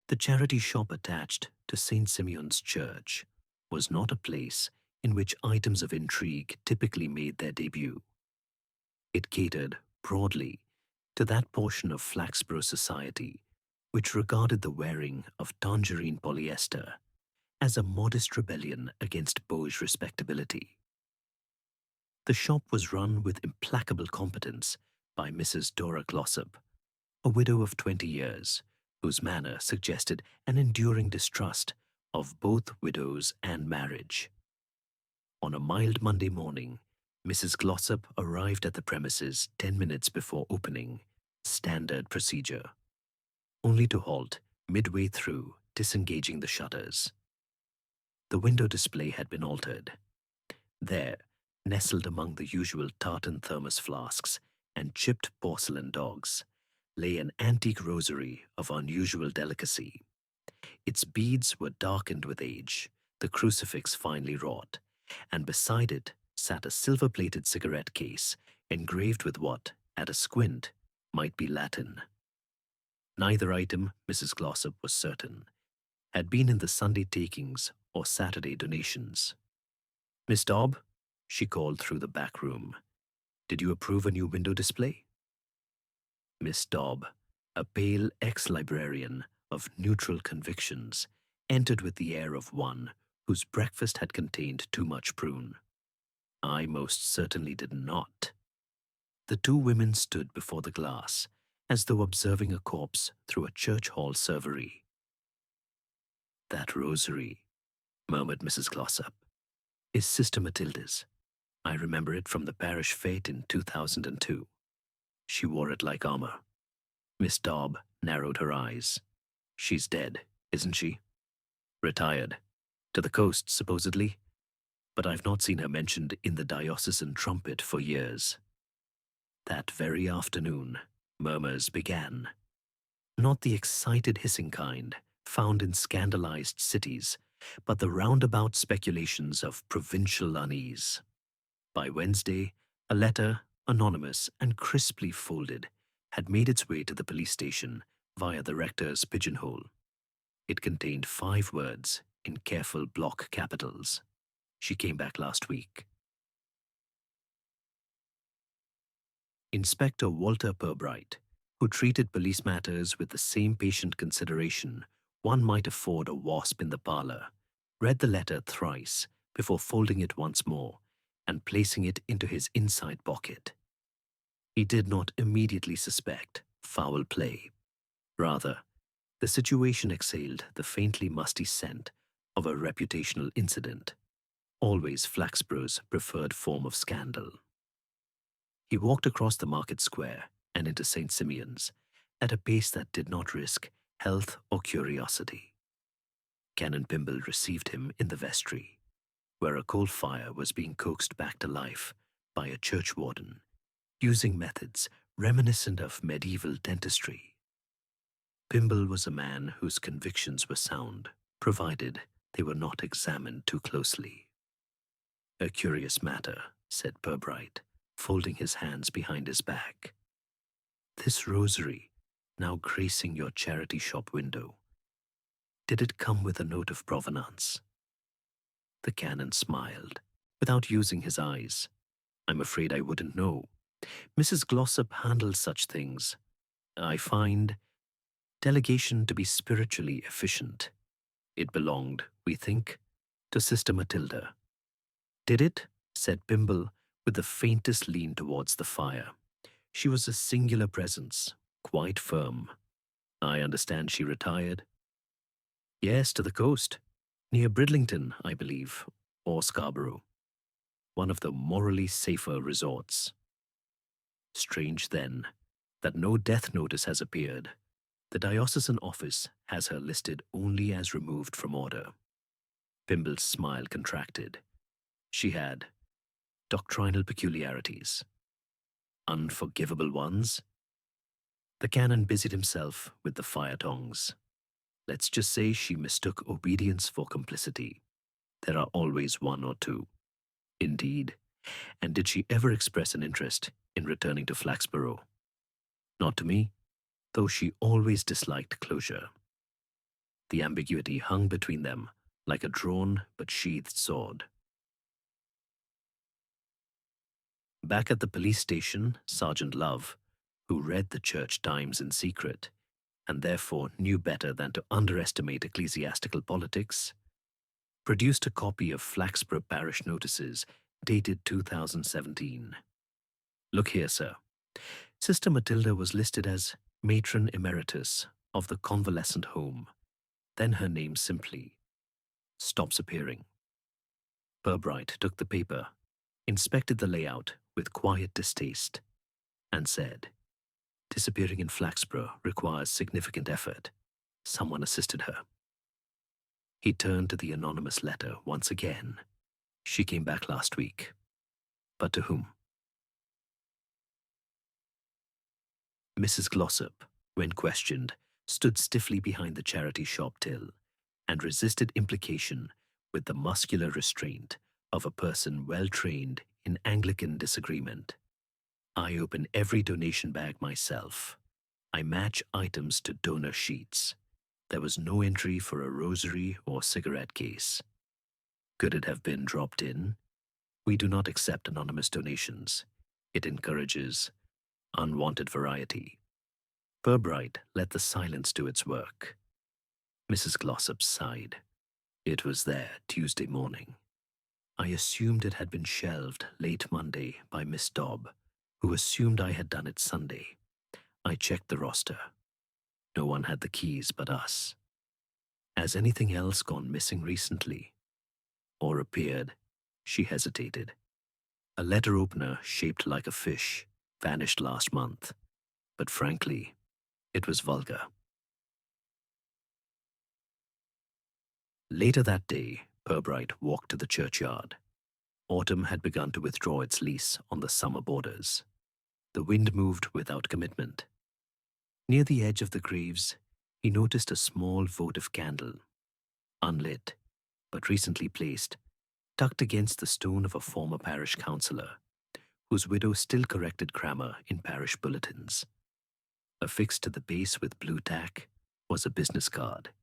The charity shop attached to St. Simeon's Church was not a place in which items of intrigue typically made their debut. It catered, broadly, to that portion of Flaxborough society which regarded the wearing of tangerine polyester as a modest rebellion against bourgeois respectability. The shop was run with implacable competence by Mrs. Dora Glossop, a widow of 20 years, whose manner suggested an enduring distrust of both widows and marriage. On a mild Monday morning, Mrs. Glossop arrived at the premises 10 minutes before opening, standard procedure, only to halt midway through disengaging the shutters. The window display had been altered. There, nestled among the usual tartan thermos flasks and chipped porcelain dogs, lay an antique rosary of unusual delicacy. Its beads were darkened with age, the crucifix finely wrought, and beside it sat a silver-plated cigarette case engraved with what, at a squint, might be Latin. Neither item, Mrs. Glossop was certain, had been in the Sunday takings or Saturday donations. "Miss Dobb," she called through the back room, "did you approve a new window display?" Miss Dobb, a pale ex-librarian of neutral convictions, entered with the air of one whose breakfast had contained too much prune. "I most certainly did not." The two women stood before the glass, as though observing a corpse through a church hall servery. "That rosary," murmured Mrs. Glossop, "is Sister Matilda's. I remember it from the parish fete in 2002. She wore it like armor." Miss Dobb narrowed her eyes. "She's dead, isn't she? Retired. To the coast, supposedly. But I've not seen her mentioned in the diocesan trumpet for years." That very afternoon, murmurs began. Not the excited hissing kind found in scandalized cities, but the roundabout speculations of provincial unease. By Wednesday, a letter, anonymous and crisply folded, had made its way to the police station via the rector's pigeonhole. It contained 5 words in careful block capitals. "She came back last week." Inspector Walter Purbright, who treated police matters with the same patient consideration one might afford a wasp in the parlor, read the letter thrice before folding it once more and placing it into his inside pocket. He did not immediately suspect foul play. Rather, the situation exhaled the faintly musty scent of a reputational incident, always Flaxborough's preferred form of scandal. He walked across the market square and into St. Simeon's at a pace that did not risk health or curiosity. Canon Pimble received him in the vestry, where a coal fire was being coaxed back to life by a churchwarden, using methods reminiscent of medieval dentistry. Pimble was a man whose convictions were sound, provided they were not examined too closely. "A curious matter," said Purbright, folding his hands behind his back. "This rosary, now gracing your charity shop window, did it come with a note of provenance?" The canon smiled, without using his eyes. "I'm afraid I wouldn't know. Mrs. Glossop handles such things. I find delegation to be spiritually efficient. It belonged, we think, to Sister Matilda." "Did it?" said Pimble, with the faintest lean towards the fire. She was a singular presence, quite firm. "I understand she retired." "Yes, to the coast. Near Bridlington, I believe, or Scarborough. One of the morally safer resorts." Strange, then, that no death notice has appeared. The diocesan office has her listed only as removed from order. Pimble's smile contracted. She had doctrinal peculiarities. Unforgivable ones? The canon busied himself with the fire tongs. Let's just say she mistook obedience for complicity. There are always one or two. Indeed. And did she ever express an interest in returning to Flaxborough? Not to me, though she always disliked closure. The ambiguity hung between them like a drawn but sheathed sword. Back at the police station, Sergeant Love, who read the church times in secret and therefore knew better than to underestimate ecclesiastical politics, produced a copy of Flaxborough parish notices dated 2017. Look here, sir. Sister Matilda was listed as matron emeritus of the convalescent home. Then her name simply stops appearing. Purbright took the paper, inspected the layout with quiet distaste, and said, "Disappearing in Flaxborough requires significant effort. Someone assisted her." He turned to the anonymous letter once again. She came back last week. But to whom? Mrs. Glossop, when questioned, stood stiffly behind the charity shop till and resisted implication with the muscular restraint of a person well trained in Anglican disagreement. "I open every donation bag myself. I match items to donor sheets. There was no entry for a rosary or cigarette case. Could it have been dropped in? We do not accept anonymous donations. It encourages unwanted variety." Purbright let the silence do its work. Mrs. Glossop sighed. "It was there Tuesday morning. I assumed it had been shelved late Monday by Miss Dobb, who assumed I had done it Sunday. I checked the roster. No one had the keys but us. Has anything else gone missing recently? Or appeared?" She hesitated. "A letter opener shaped like a fish vanished last month, but frankly, it was vulgar." Later that day, Purbright walked to the churchyard. Autumn had begun to withdraw its lease on the summer borders. The wind moved without commitment. Near the edge of the graves, he noticed a small votive candle, unlit, but recently placed, tucked against the stone of a former parish councillor, whose widow still corrected grammar in parish bulletins. Affixed to the base with blue tack was a business card.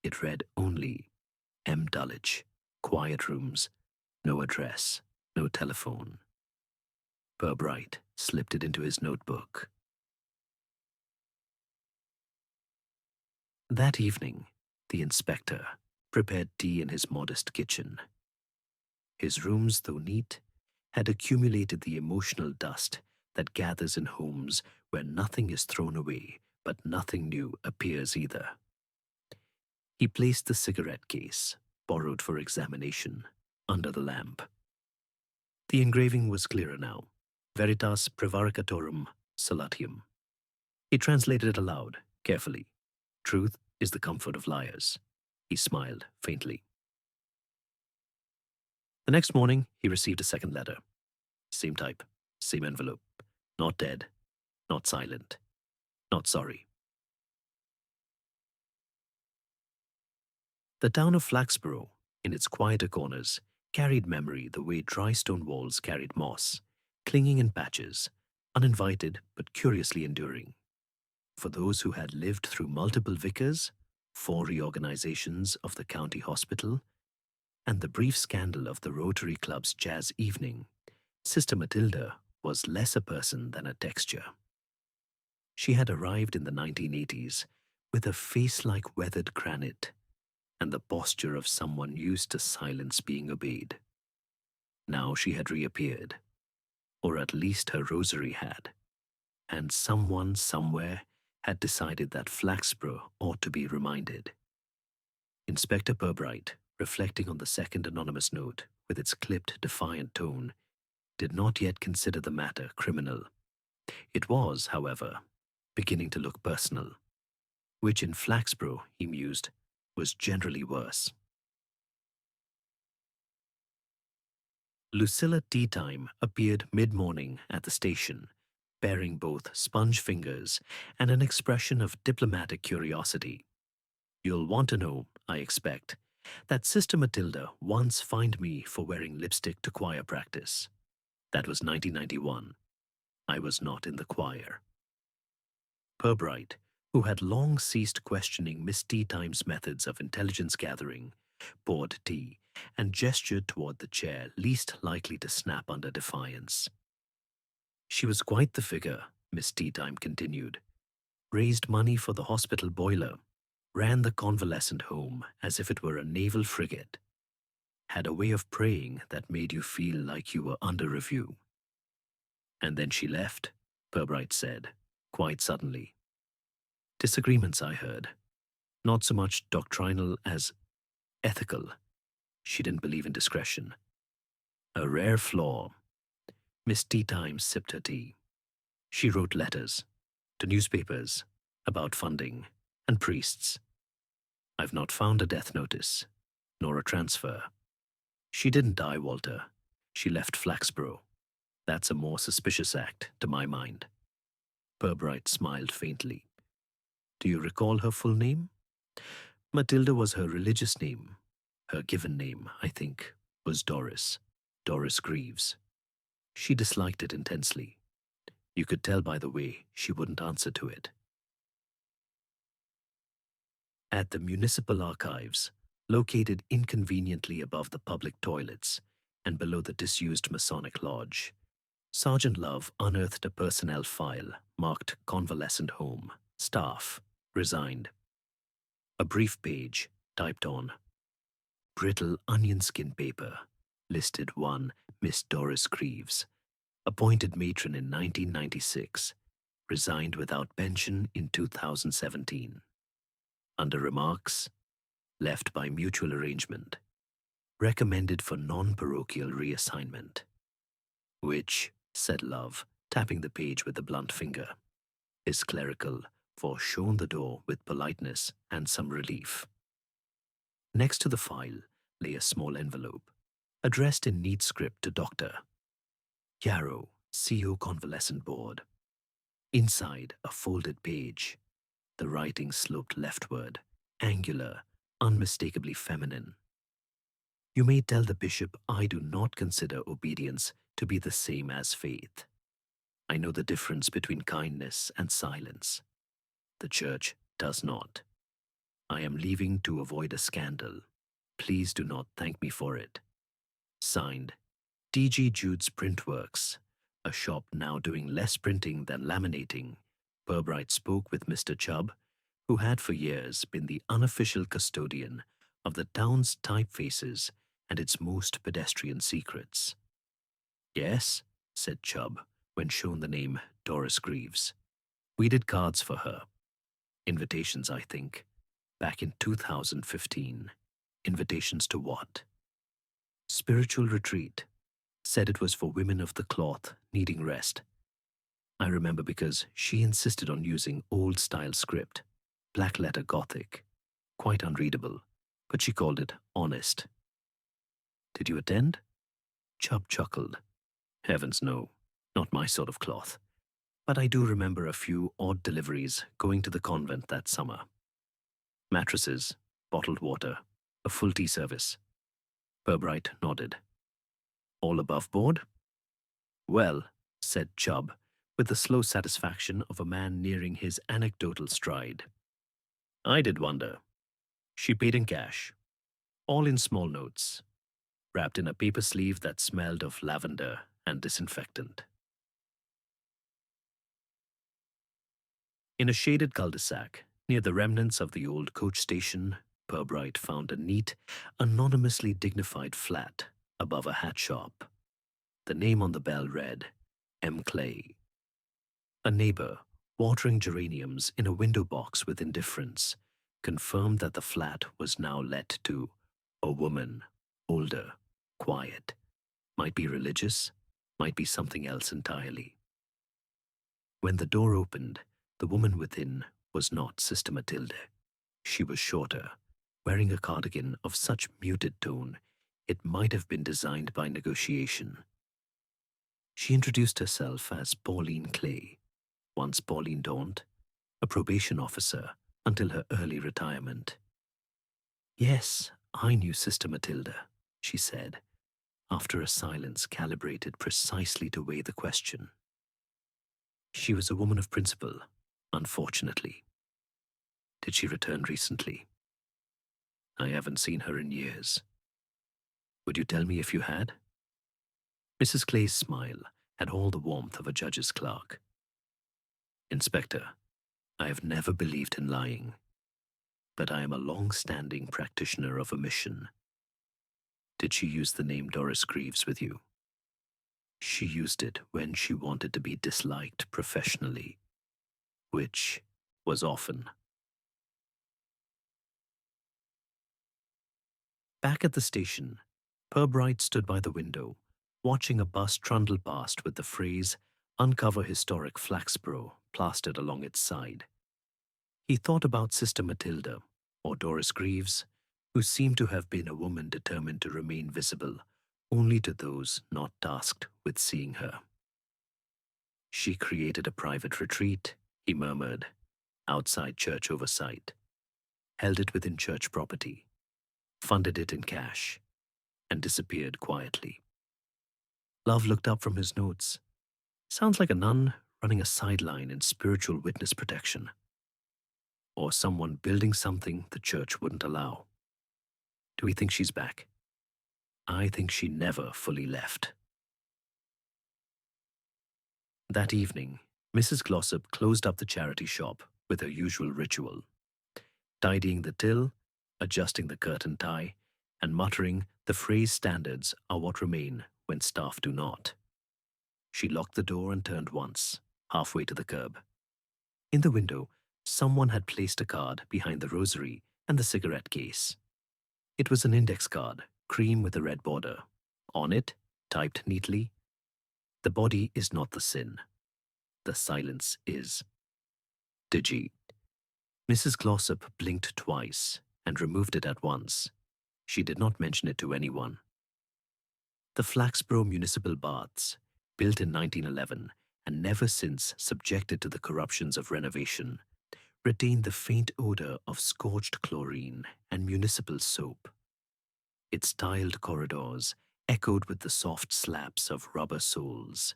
It read only M. Dulwich, quiet rooms, no address, no telephone. Purbright slipped it into his notebook. That evening, the inspector prepared tea in his modest kitchen. His rooms, though neat, had accumulated the emotional dust that gathers in homes where nothing is thrown away, but nothing new appears either. He placed the cigarette case, borrowed for examination, under the lamp. The engraving was clearer now. Veritas prevaricatorum salutium. He translated it aloud, carefully. "Truth is the comfort of liars." He smiled faintly. The next morning, he received a second letter. Same type, same envelope. Not dead, not silent, not sorry. The town of Flaxborough, in its quieter corners, carried memory the way dry stone walls carried moss, clinging in patches, uninvited but curiously enduring. For those who had lived through multiple vicars, 4 reorganizations of the county hospital, and the brief scandal of the Rotary Club's jazz evening, Sister Matilda was less a person than a texture. She had arrived in the 1980s with a face like weathered granite and the posture of someone used to silence being obeyed. Now she had reappeared, or at least her rosary had, and someone somewhere had decided that Flaxborough ought to be reminded. Inspector Purbright, reflecting on the second anonymous note with its clipped, defiant tone, did not yet consider the matter criminal. It was, however, beginning to look personal, which in Flaxborough, he mused, was generally worse. Lucilla Teatime appeared mid-morning at the station, bearing both sponge fingers and an expression of diplomatic curiosity. "You'll want to know, I expect, that Sister Matilda once fined me for wearing lipstick to choir practice. That was 1991. I was not in the choir." Purbright, who had long ceased questioning Miss Teatime's methods of intelligence gathering, poured tea, and gestured toward the chair least likely to snap under defiance. She was quite the figure, Miss Teatime continued. Raised money for the hospital boiler, ran the convalescent home as if it were a naval frigate, had a way of praying that made you feel like you were under review. And then she left, Purbright said, quite suddenly. Disagreements, I heard. Not so much doctrinal as ethical. She didn't believe in discretion. A rare flaw. Miss Teatime sipped her tea. She wrote letters to newspapers about funding and priests. I've not found a death notice, nor a transfer. She didn't die, Walter. She left Flaxborough. That's a more suspicious act, to my mind. Purbright smiled faintly. Do you recall her full name? Matilda was her religious name. Her given name, I think, was Doris. Doris Greaves. She disliked it intensely. You could tell by the way she wouldn't answer to it. At the municipal archives, located inconveniently above the public toilets and below the disused Masonic lodge, Sergeant Love unearthed a personnel file marked Convalescent Home, Staff, Resigned. A brief page, typed on brittle onion skin paper, listed one Miss Doris Greaves, appointed matron in 1996, resigned without pension in 2017. Under remarks, left by mutual arrangement, recommended for non-parochial reassignment, which, said Love, tapping the page with a blunt finger, is clerical, for shown the door with politeness and some relief. Next to the file lay a small envelope, addressed in neat script to Dr. Yarrow, CO Convalescent Board. Inside, a folded page. The writing sloped leftward, angular, unmistakably feminine. You may tell the bishop I do not consider obedience to be the same as faith. I know the difference between kindness and silence. The church does not. I am leaving to avoid a scandal. Please do not thank me for it. Signed, T.G. Jude's Printworks, a shop now doing less printing than laminating. Purbright spoke with Mr. Chubb, who had for years been the unofficial custodian of the town's typefaces and its most pedestrian secrets. Yes, said Chubb, when shown the name Doris Greaves. We did cards for her. Invitations, I think. Back in 2015. Invitations to what? Spiritual retreat. Said it was for women of the cloth needing rest. I remember because she insisted on using old-style script, black-letter Gothic. Quite unreadable, but she called it honest. Did you attend? Chubb chuckled. Heavens no, not my sort of cloth. But I do remember a few odd deliveries going to the convent that summer. Mattresses, bottled water, a full tea service. Purbright nodded. All above board? Well, said Chubb, with the slow satisfaction of a man nearing his anecdotal stride. I did wonder. She paid in cash, all in small notes, wrapped in a paper sleeve that smelled of lavender and disinfectant. In a shaded cul-de-sac, near the remnants of the old coach station, Purbright found a neat, anonymously dignified flat above a hat shop. The name on the bell read, M. Clay. A neighbor, watering geraniums in a window box with indifference, confirmed that the flat was now let to a woman, older, quiet, might be religious, might be something else entirely. When the door opened, the woman within was not Sister Matilda. She was shorter, wearing a cardigan of such muted tone it might have been designed by negotiation. She introduced herself as Pauline Clay, once Pauline Daunt, a probation officer until her early retirement. Yes, I knew Sister Matilda, she said, after a silence calibrated precisely to weigh the question. She was a woman of principle, unfortunately. Did she return recently? I haven't seen her in years. Would you tell me if you had? Mrs. Clay's smile had all the warmth of a judge's clerk. Inspector, I have never believed in lying, but I am a long-standing practitioner of omission. Did she use the name Doris Greaves with you? She used it when she wanted to be disliked professionally, which was often. Back at the station, Purbright stood by the window, watching a bus trundle past with the phrase, "Uncover historic Flaxborough," plastered along its side. He thought about Sister Matilda, or Doris Greaves, who seemed to have been a woman determined to remain visible only to those not tasked with seeing her. She created a private retreat, he murmured, outside church oversight, held it within church property, funded it in cash, and disappeared quietly. Love looked up from his notes. Sounds like a nun running a sideline in spiritual witness protection. Or someone building something the church wouldn't allow. Do we think she's back? I think she never fully left. That evening, Mrs. Glossop closed up the charity shop with her usual ritual, tidying the till, adjusting the curtain tie, and muttering the phrase standards are what remain when staff do not. She locked the door and turned once, halfway to the curb. In the window, someone had placed a card behind the rosary and the cigarette case. It was an index card, cream with a red border. On it, typed neatly, "The body is not the sin. The silence is." Digi. Mrs. Glossop blinked twice and removed it at once. She did not mention it to anyone. The Flaxborough Municipal Baths, built in 1911 and never since subjected to the corruptions of renovation, retained the faint odor of scorched chlorine and municipal soap. Its tiled corridors echoed with the soft slaps of rubber soles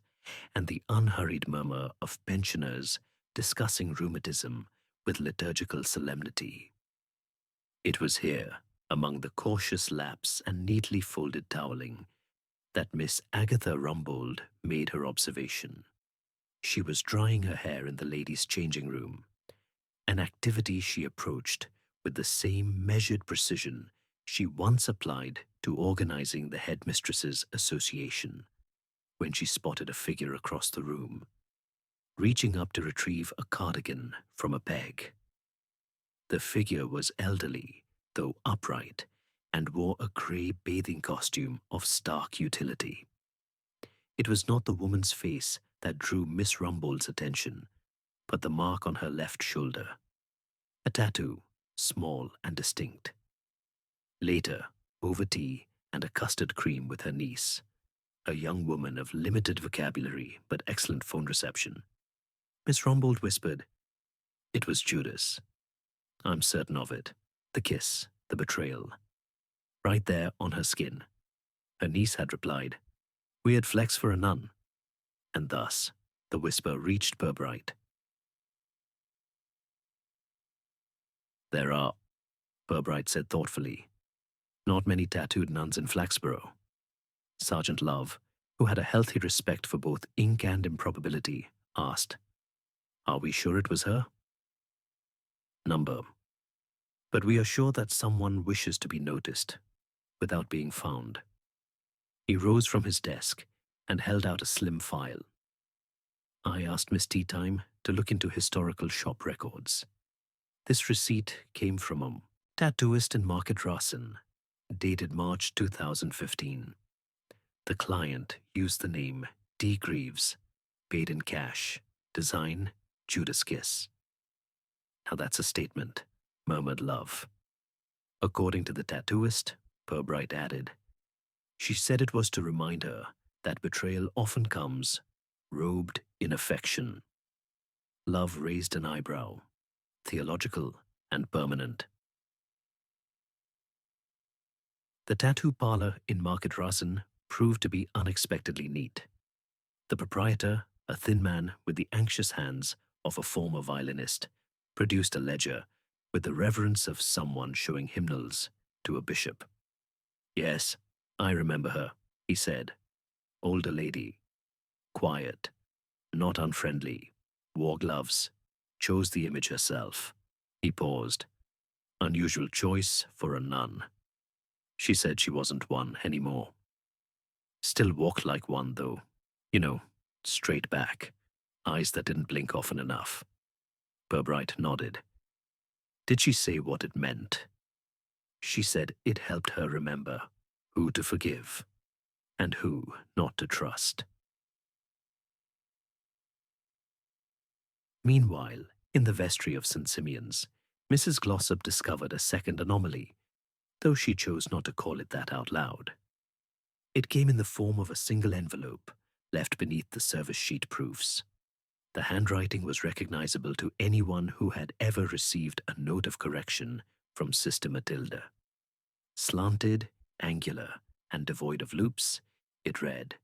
and the unhurried murmur of pensioners discussing rheumatism with liturgical solemnity. It was here, among the cautious laps and neatly folded toweling, that Miss Agatha Rumbold made her observation. She was drying her hair in the ladies' changing room, an activity she approached with the same measured precision she once applied to organizing the Headmistresses' Association when she spotted a figure across the room, reaching up to retrieve a cardigan from a peg. The figure was elderly, though upright, and wore a grey bathing costume of stark utility. It was not the woman's face that drew Miss Rumbold's attention, but the mark on her left shoulder. A tattoo, small and distinct. Later, over tea and a custard cream with her niece, a young woman of limited vocabulary but excellent phone reception, Miss Rumbold whispered, "It was Judas. I'm certain of it. The kiss, the betrayal. Right there on her skin." Her niece had replied, "Weird flex for a nun." And thus, the whisper reached Purbright. "There are," Purbright said thoughtfully, "not many tattooed nuns in Flaxborough." Sergeant Love, who had a healthy respect for both ink and improbability, asked, "Are we sure it was her?" "Number. But we are sure that someone wishes to be noticed, without being found." He rose from his desk and held out a slim file. "I asked Miss Teatime to look into historical shop records. This receipt came from a tattooist in Market Racine, dated March 2015. The client used the name D. Greaves, paid in cash, design Judas kiss." "Now that's a statement," murmured Love. "According to the tattooist," Purbright added, "she said it was to remind her that betrayal often comes robed in affection." Love raised an eyebrow, theological and permanent. The tattoo parlor in Market Racine proved to be unexpectedly neat. The proprietor, a thin man with the anxious hands of a former violinist, produced a ledger with the reverence of someone showing hymnals to a bishop. "Yes, I remember her," he said. "Older lady, quiet, not unfriendly, wore gloves, chose the image herself." He paused. "Unusual choice for a nun. She said she wasn't one anymore. Still walked like one, though. You know, straight back, eyes that didn't blink often enough." Purbright nodded. "Did she say what it meant?" "She said it helped her remember who to forgive and who not to trust." Meanwhile, in the vestry of St. Simeon's, Mrs. Glossop discovered a second anomaly, though she chose not to call it that out loud. It came in the form of a single envelope left beneath the service sheet proofs. The handwriting was recognizable to anyone who had ever received a note of correction from Sister Matilda. Slanted, angular, and devoid of loops, it read,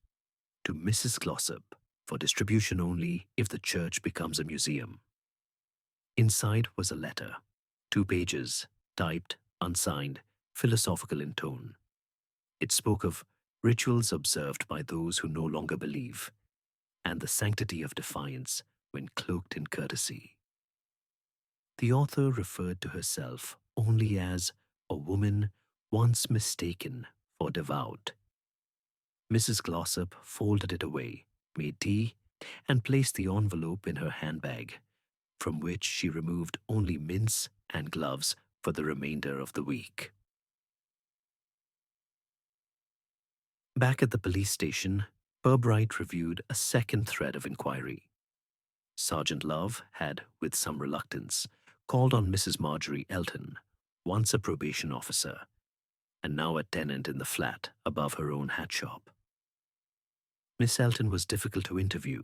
"To Mrs. Glossop, for distribution only if the church becomes a museum." Inside was a letter, 2 pages, typed, unsigned, philosophical in tone. It spoke of rituals observed by those who no longer believe, and the sanctity of defiance when cloaked in courtesy. The author referred to herself only as a woman once mistaken for devout. Mrs. Glossop folded it away, made tea, and placed the envelope in her handbag, from which she removed only mints and gloves for the remainder of the week. Back at the police station, Purbright reviewed a second thread of inquiry. Sergeant Love had, with some reluctance, called on Mrs. Marjorie Elton, once a probation officer, and now a tenant in the flat above her own hat shop. Miss Elton was difficult to interview,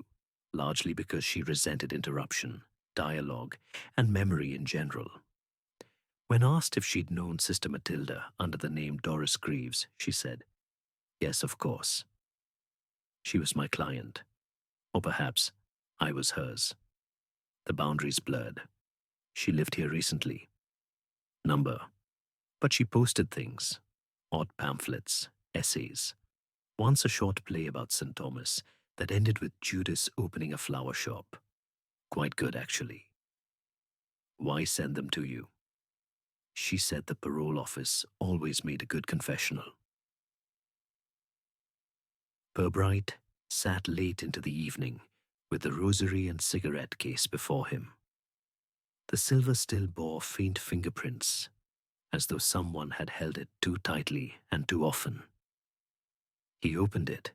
largely because she resented interruption, dialogue, and memory in general. When asked if she'd known Sister Matilda under the name Doris Greaves, she said, "Yes, of course. She was my client. Or perhaps I was hers. The boundaries blurred. She lived here recently. Number. But she posted things. Odd pamphlets, essays. Once a short play about St. Thomas that ended with Judas opening a flower shop. Quite good, actually. Why send them to you?" She said the parole office always made a good confessional. Purbright sat late into the evening with the rosary and cigarette case before him. The silver still bore faint fingerprints, as though someone had held it too tightly and too often. He opened it.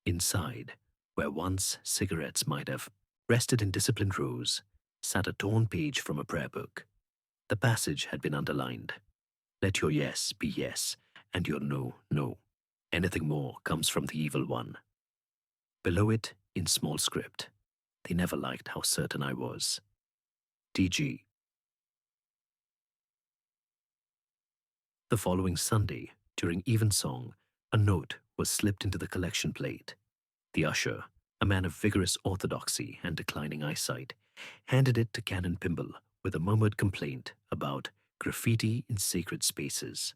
Inside, where once cigarettes might have rested in disciplined rows, sat a torn page from a prayer book. The passage had been underlined. "Let your yes be yes, and your no, no. Anything more comes from the evil one." Below it, in small script, "They never liked how certain I was. DG." The following Sunday, during evensong, a note was slipped into the collection plate. The usher, a man of vigorous orthodoxy and declining eyesight, handed it to Canon Pimble with a murmured complaint about graffiti in sacred spaces.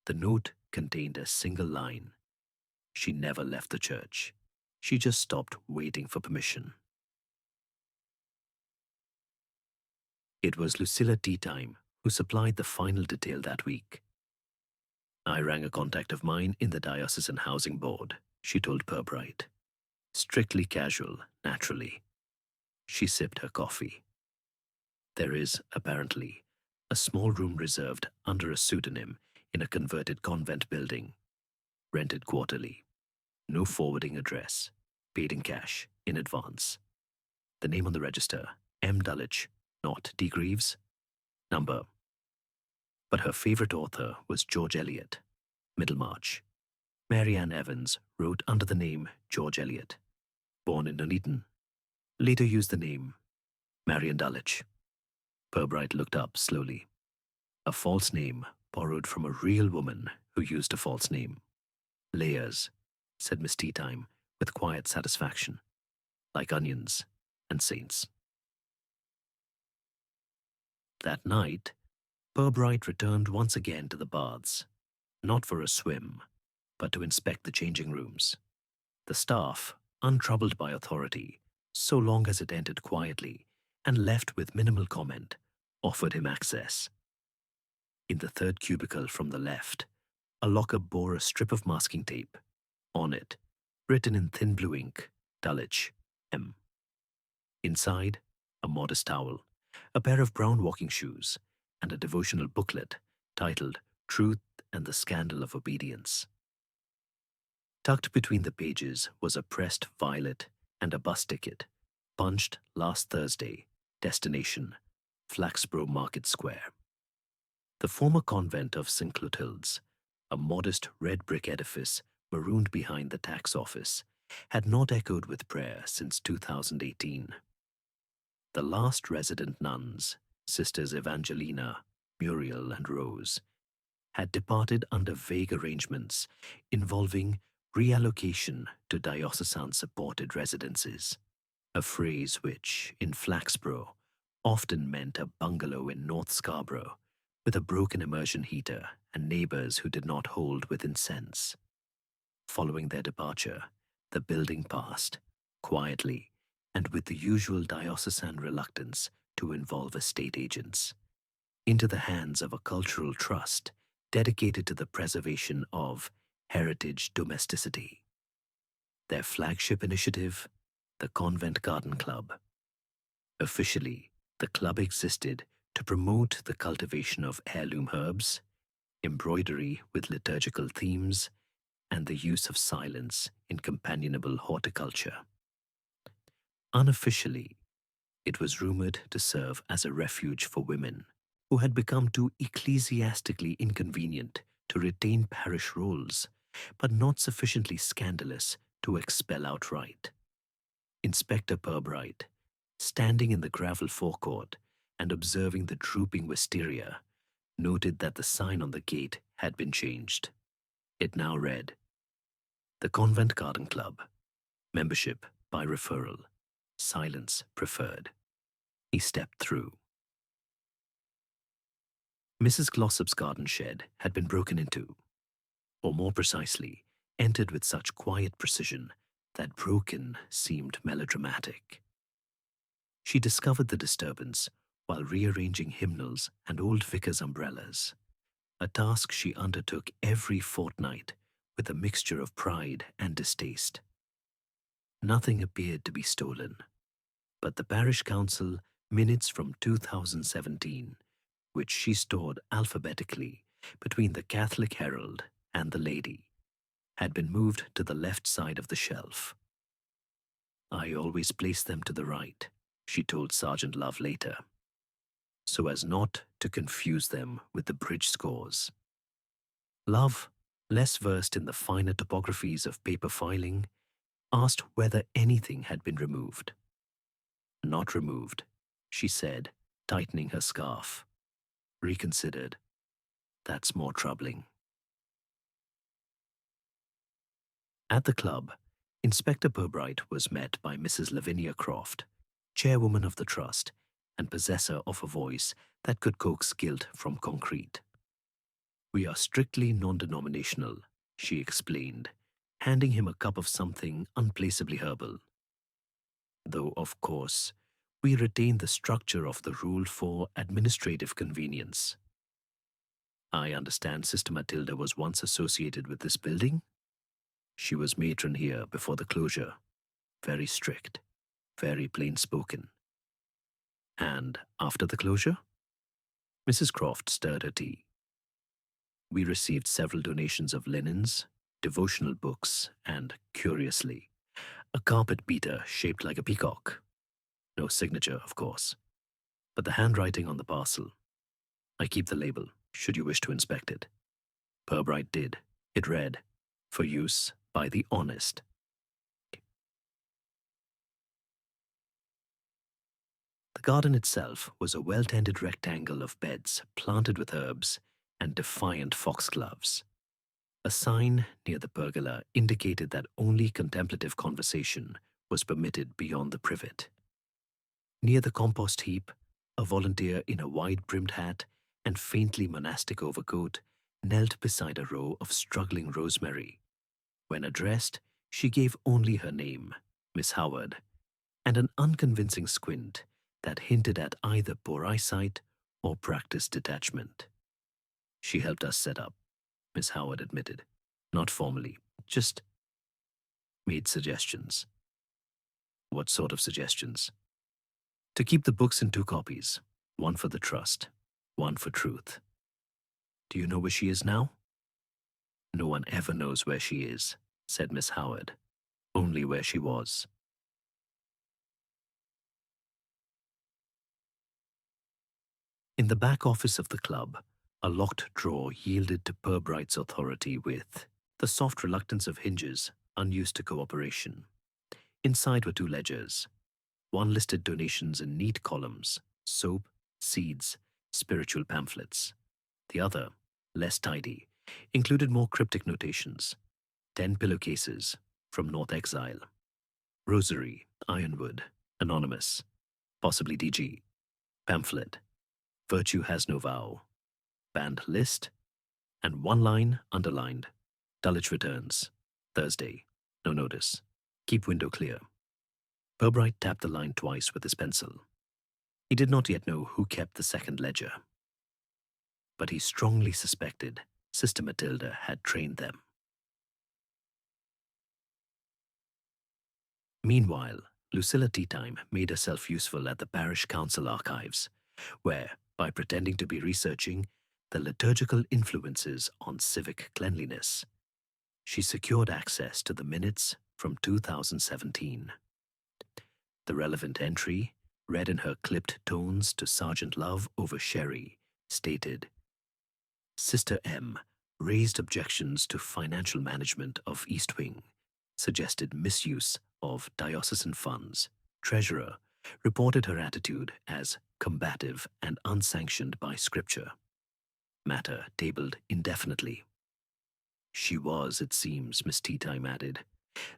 The note contained a single line. She never left the church. She just stopped waiting for permission. It was Lucilla Teatime who supplied the final detail that week. "I rang a contact of mine in the Diocesan Housing Board," she told Purbright. Strictly casual, naturally. She sipped her coffee. "There is, apparently, a small room reserved under a pseudonym in a converted convent building. Rented quarterly. No forwarding address. Paid in cash, in advance. The name on the register, M. Dulwich, not D. Greaves. Number." But her favorite author was George Eliot, Middlemarch. Mary Ann Evans wrote under the name George Eliot. Born in Nuneaton. Later used the name Marian Dulwich. Purbright looked up slowly. A false name borrowed from a real woman who used a false name. "Layers," said Miss Teatime with quiet satisfaction. "Like onions and saints." That night, Purbright returned once again to the baths, not for a swim, but to inspect the changing rooms. The staff, untroubled by authority, so long as it entered quietly and left with minimal comment, offered him access. In the third cubicle from the left, a locker bore a strip of masking tape. On it, written in thin blue ink, Dulwich, M. Inside, a modest towel, a pair of brown walking shoes, and a devotional booklet titled Truth and the Scandal of Obedience. Tucked between the pages was a pressed violet and a bus ticket, punched last Thursday, destination, Flaxborough Market Square. The former convent of St. Clotilde's, a modest red brick edifice marooned behind the tax office, had not echoed with prayer since 2018. The last resident nuns, Sisters Evangelina, Muriel, and Rose, had departed under vague arrangements involving reallocation to diocesan-supported residences, a phrase which, in Flaxborough, often meant a bungalow in North Scarborough with a broken immersion heater and neighbors who did not hold with incense. Following their departure, the building passed, quietly and with the usual diocesan reluctance to involve estate agents, into the hands of a cultural trust dedicated to the preservation of heritage domesticity. Their flagship initiative, the Convent Garden Club. Officially, the club existed to promote the cultivation of heirloom herbs, embroidery with liturgical themes, and the use of silence in companionable horticulture. Unofficially, it was rumored to serve as a refuge for women who had become too ecclesiastically inconvenient to retain parish roles, but not sufficiently scandalous to expel outright. Inspector Purbright, standing in the gravel forecourt and observing the drooping wisteria, noted that the sign on the gate had been changed. It now read, "The Convent Garden Club. Membership by referral. Silence preferred." He stepped through. Mrs. Glossop's garden shed had been broken into, or more precisely, entered with such quiet precision that broken seemed melodramatic. She discovered the disturbance while rearranging hymnals and old vicar's umbrellas, a task she undertook every fortnight with a mixture of pride and distaste. Nothing appeared to be stolen, but the parish council minutes from 2017, which she stored alphabetically between the Catholic Herald and the Lady, had been moved to the left side of the shelf. "I always place them to the right," she told Sergeant Love later, "so as not to confuse them with the bridge scores." Love, less versed in the finer topographies of paper filing, asked whether anything had been removed. "Not removed," she said, tightening her scarf. Reconsidered. "That's more troubling." At the club, Inspector Purbright was met by Mrs. Lavinia Croft, chairwoman of the trust and possessor of a voice that could coax guilt from concrete. "We are strictly non-denominational," she explained, handing him a cup of something unplaceably herbal. "Though, of course, we retain the structure of the rule for administrative convenience. I understand Sister Matilda was once associated with this building? She was matron here before the closure. Very strict, very plain-spoken. And after the closure?" Mrs. Croft stirred her tea. "We received several donations of linens, devotional books, and, curiously, a carpet beater shaped like a peacock. No signature, of course, but the handwriting on the parcel. I keep the label, should you wish to inspect it." Purbright did. It read, "For use by the honest." The garden itself was a well-tended rectangle of beds planted with herbs and defiant foxgloves. A sign near the pergola indicated that only contemplative conversation was permitted beyond the privet. Near the compost heap, A volunteer in a wide-brimmed hat and faintly monastic overcoat knelt beside a row of struggling rosemary. When addressed, she gave only her name, Miss Howard, and an unconvincing squint that hinted at either poor eyesight or practiced detachment. She helped us set up, Miss Howard admitted. Not formally, just made suggestions. What sort of suggestions? To keep the books in 2 copies, one for the trust, one for truth. Do you know where she is now? No one ever knows where she is, said Miss Howard. Only where she was. In the back office of the club, a locked drawer yielded to Purbright's authority with the soft reluctance of hinges unused to cooperation. Inside were 2 ledgers. One listed donations in neat columns, soap, seeds, spiritual pamphlets. The other, less tidy, included more cryptic notations. 10 pillowcases from North Exile. Rosary, Ironwood, Anonymous, possibly DG. Pamphlet, Virtue Has No Vow. Banned list, and one line underlined. Dulwich returns. Thursday. No notice. Keep window clear. Purbright tapped the line twice with his pencil. He did not yet know who kept the second ledger, but he strongly suspected Sister Matilda had trained them. Meanwhile, Lucilla Teatime made herself useful at the parish council archives, where, by pretending to be researching the liturgical influences on civic cleanliness, she secured access to the minutes from 2017. The relevant entry, read in her clipped tones to Sergeant Love over sherry, stated, Sister M raised objections to financial management of East Wing, suggested misuse of diocesan funds. Treasurer reported her attitude as combative and unsanctioned by Scripture. Matter tabled indefinitely. She was, it seems, Miss Teatime added,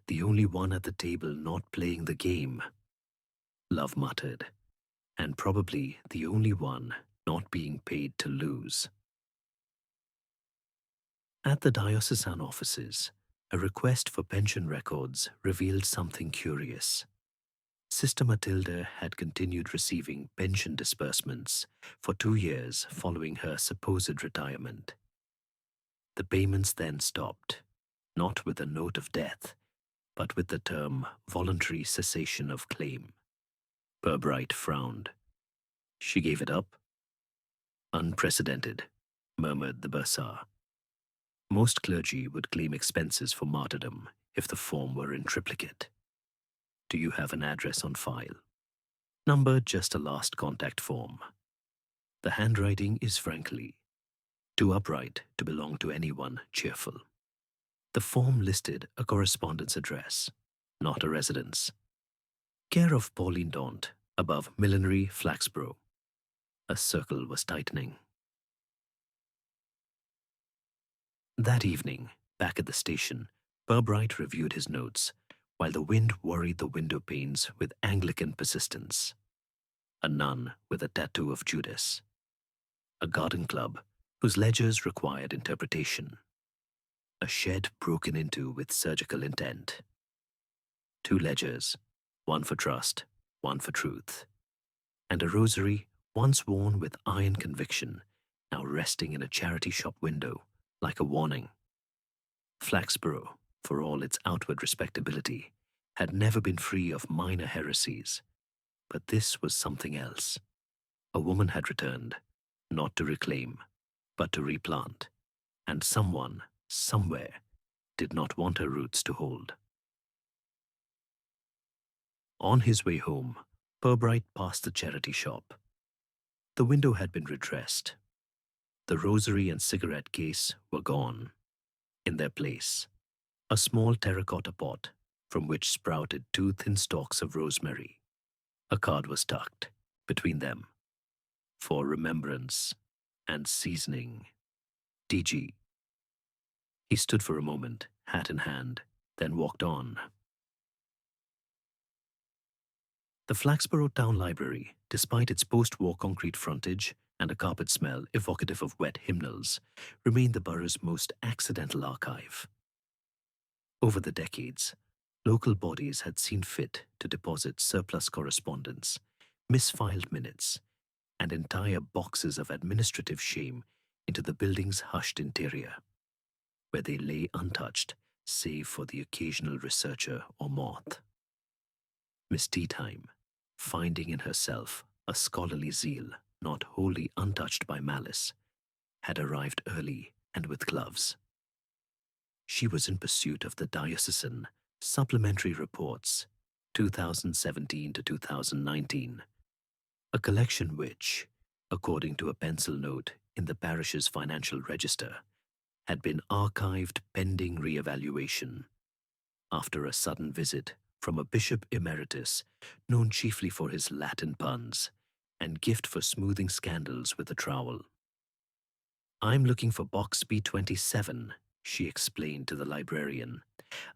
the only one at the table not playing the game. Love muttered, and probably the only one not being paid to lose. At the diocesan offices, a request for pension records revealed something curious. Sister Matilda had continued receiving pension disbursements for 2 years following her supposed retirement. The payments then stopped, not with a note of death, but with the term voluntary cessation of claim. Purbright frowned. She gave it up? Unprecedented, murmured the bursar. Most clergy would claim expenses for martyrdom if the form were in triplicate. Do you have an address on file? Numbered just a last contact form. The handwriting is frankly too upright to belong to anyone cheerful. The form listed a correspondence address, not a residence. Care of Pauline Daunt, above Millinery, Flaxborough. A circle was tightening. That evening, back at the station, Purbright reviewed his notes, while the wind worried the window panes with Anglican persistence. A nun with a tattoo of Judas. A garden club whose ledgers required interpretation. A shed broken into with surgical intent. 2 ledgers, one for trust, one for truth. And a rosary once worn with iron conviction, now resting in a charity shop window like a warning. Flaxborough, for all its outward respectability, had never been free of minor heresies. But this was something else. A woman had returned, not to reclaim, but to replant. And someone, somewhere, did not want her roots to hold. On his way home, Purbright passed the charity shop. The window had been redressed. The rosary and cigarette case were gone. In their place, a small terracotta pot from which sprouted 2 thin stalks of rosemary. A card was tucked between them. For remembrance and seasoning. DG. He stood for a moment, hat in hand, then walked on. The Flaxborough Town Library, despite its post-war concrete frontage and a carpet smell evocative of wet hymnals, remained the borough's most accidental archive. Over the decades, local bodies had seen fit to deposit surplus correspondence, misfiled minutes, and entire boxes of administrative shame into the building's hushed interior, where they lay untouched save for the occasional researcher or moth. Miss Teatime, finding in herself a scholarly zeal not wholly untouched by malice, had arrived early and with gloves. She was in pursuit of the Diocesan Supplementary Reports 2017 to 2019, a collection which, according to a pencil note in the parish's financial register, had been archived pending re-evaluation after a sudden visit from a bishop emeritus known chiefly for his Latin puns and gift for smoothing scandals with a trowel. "I'm looking for box B27, she explained to the librarian,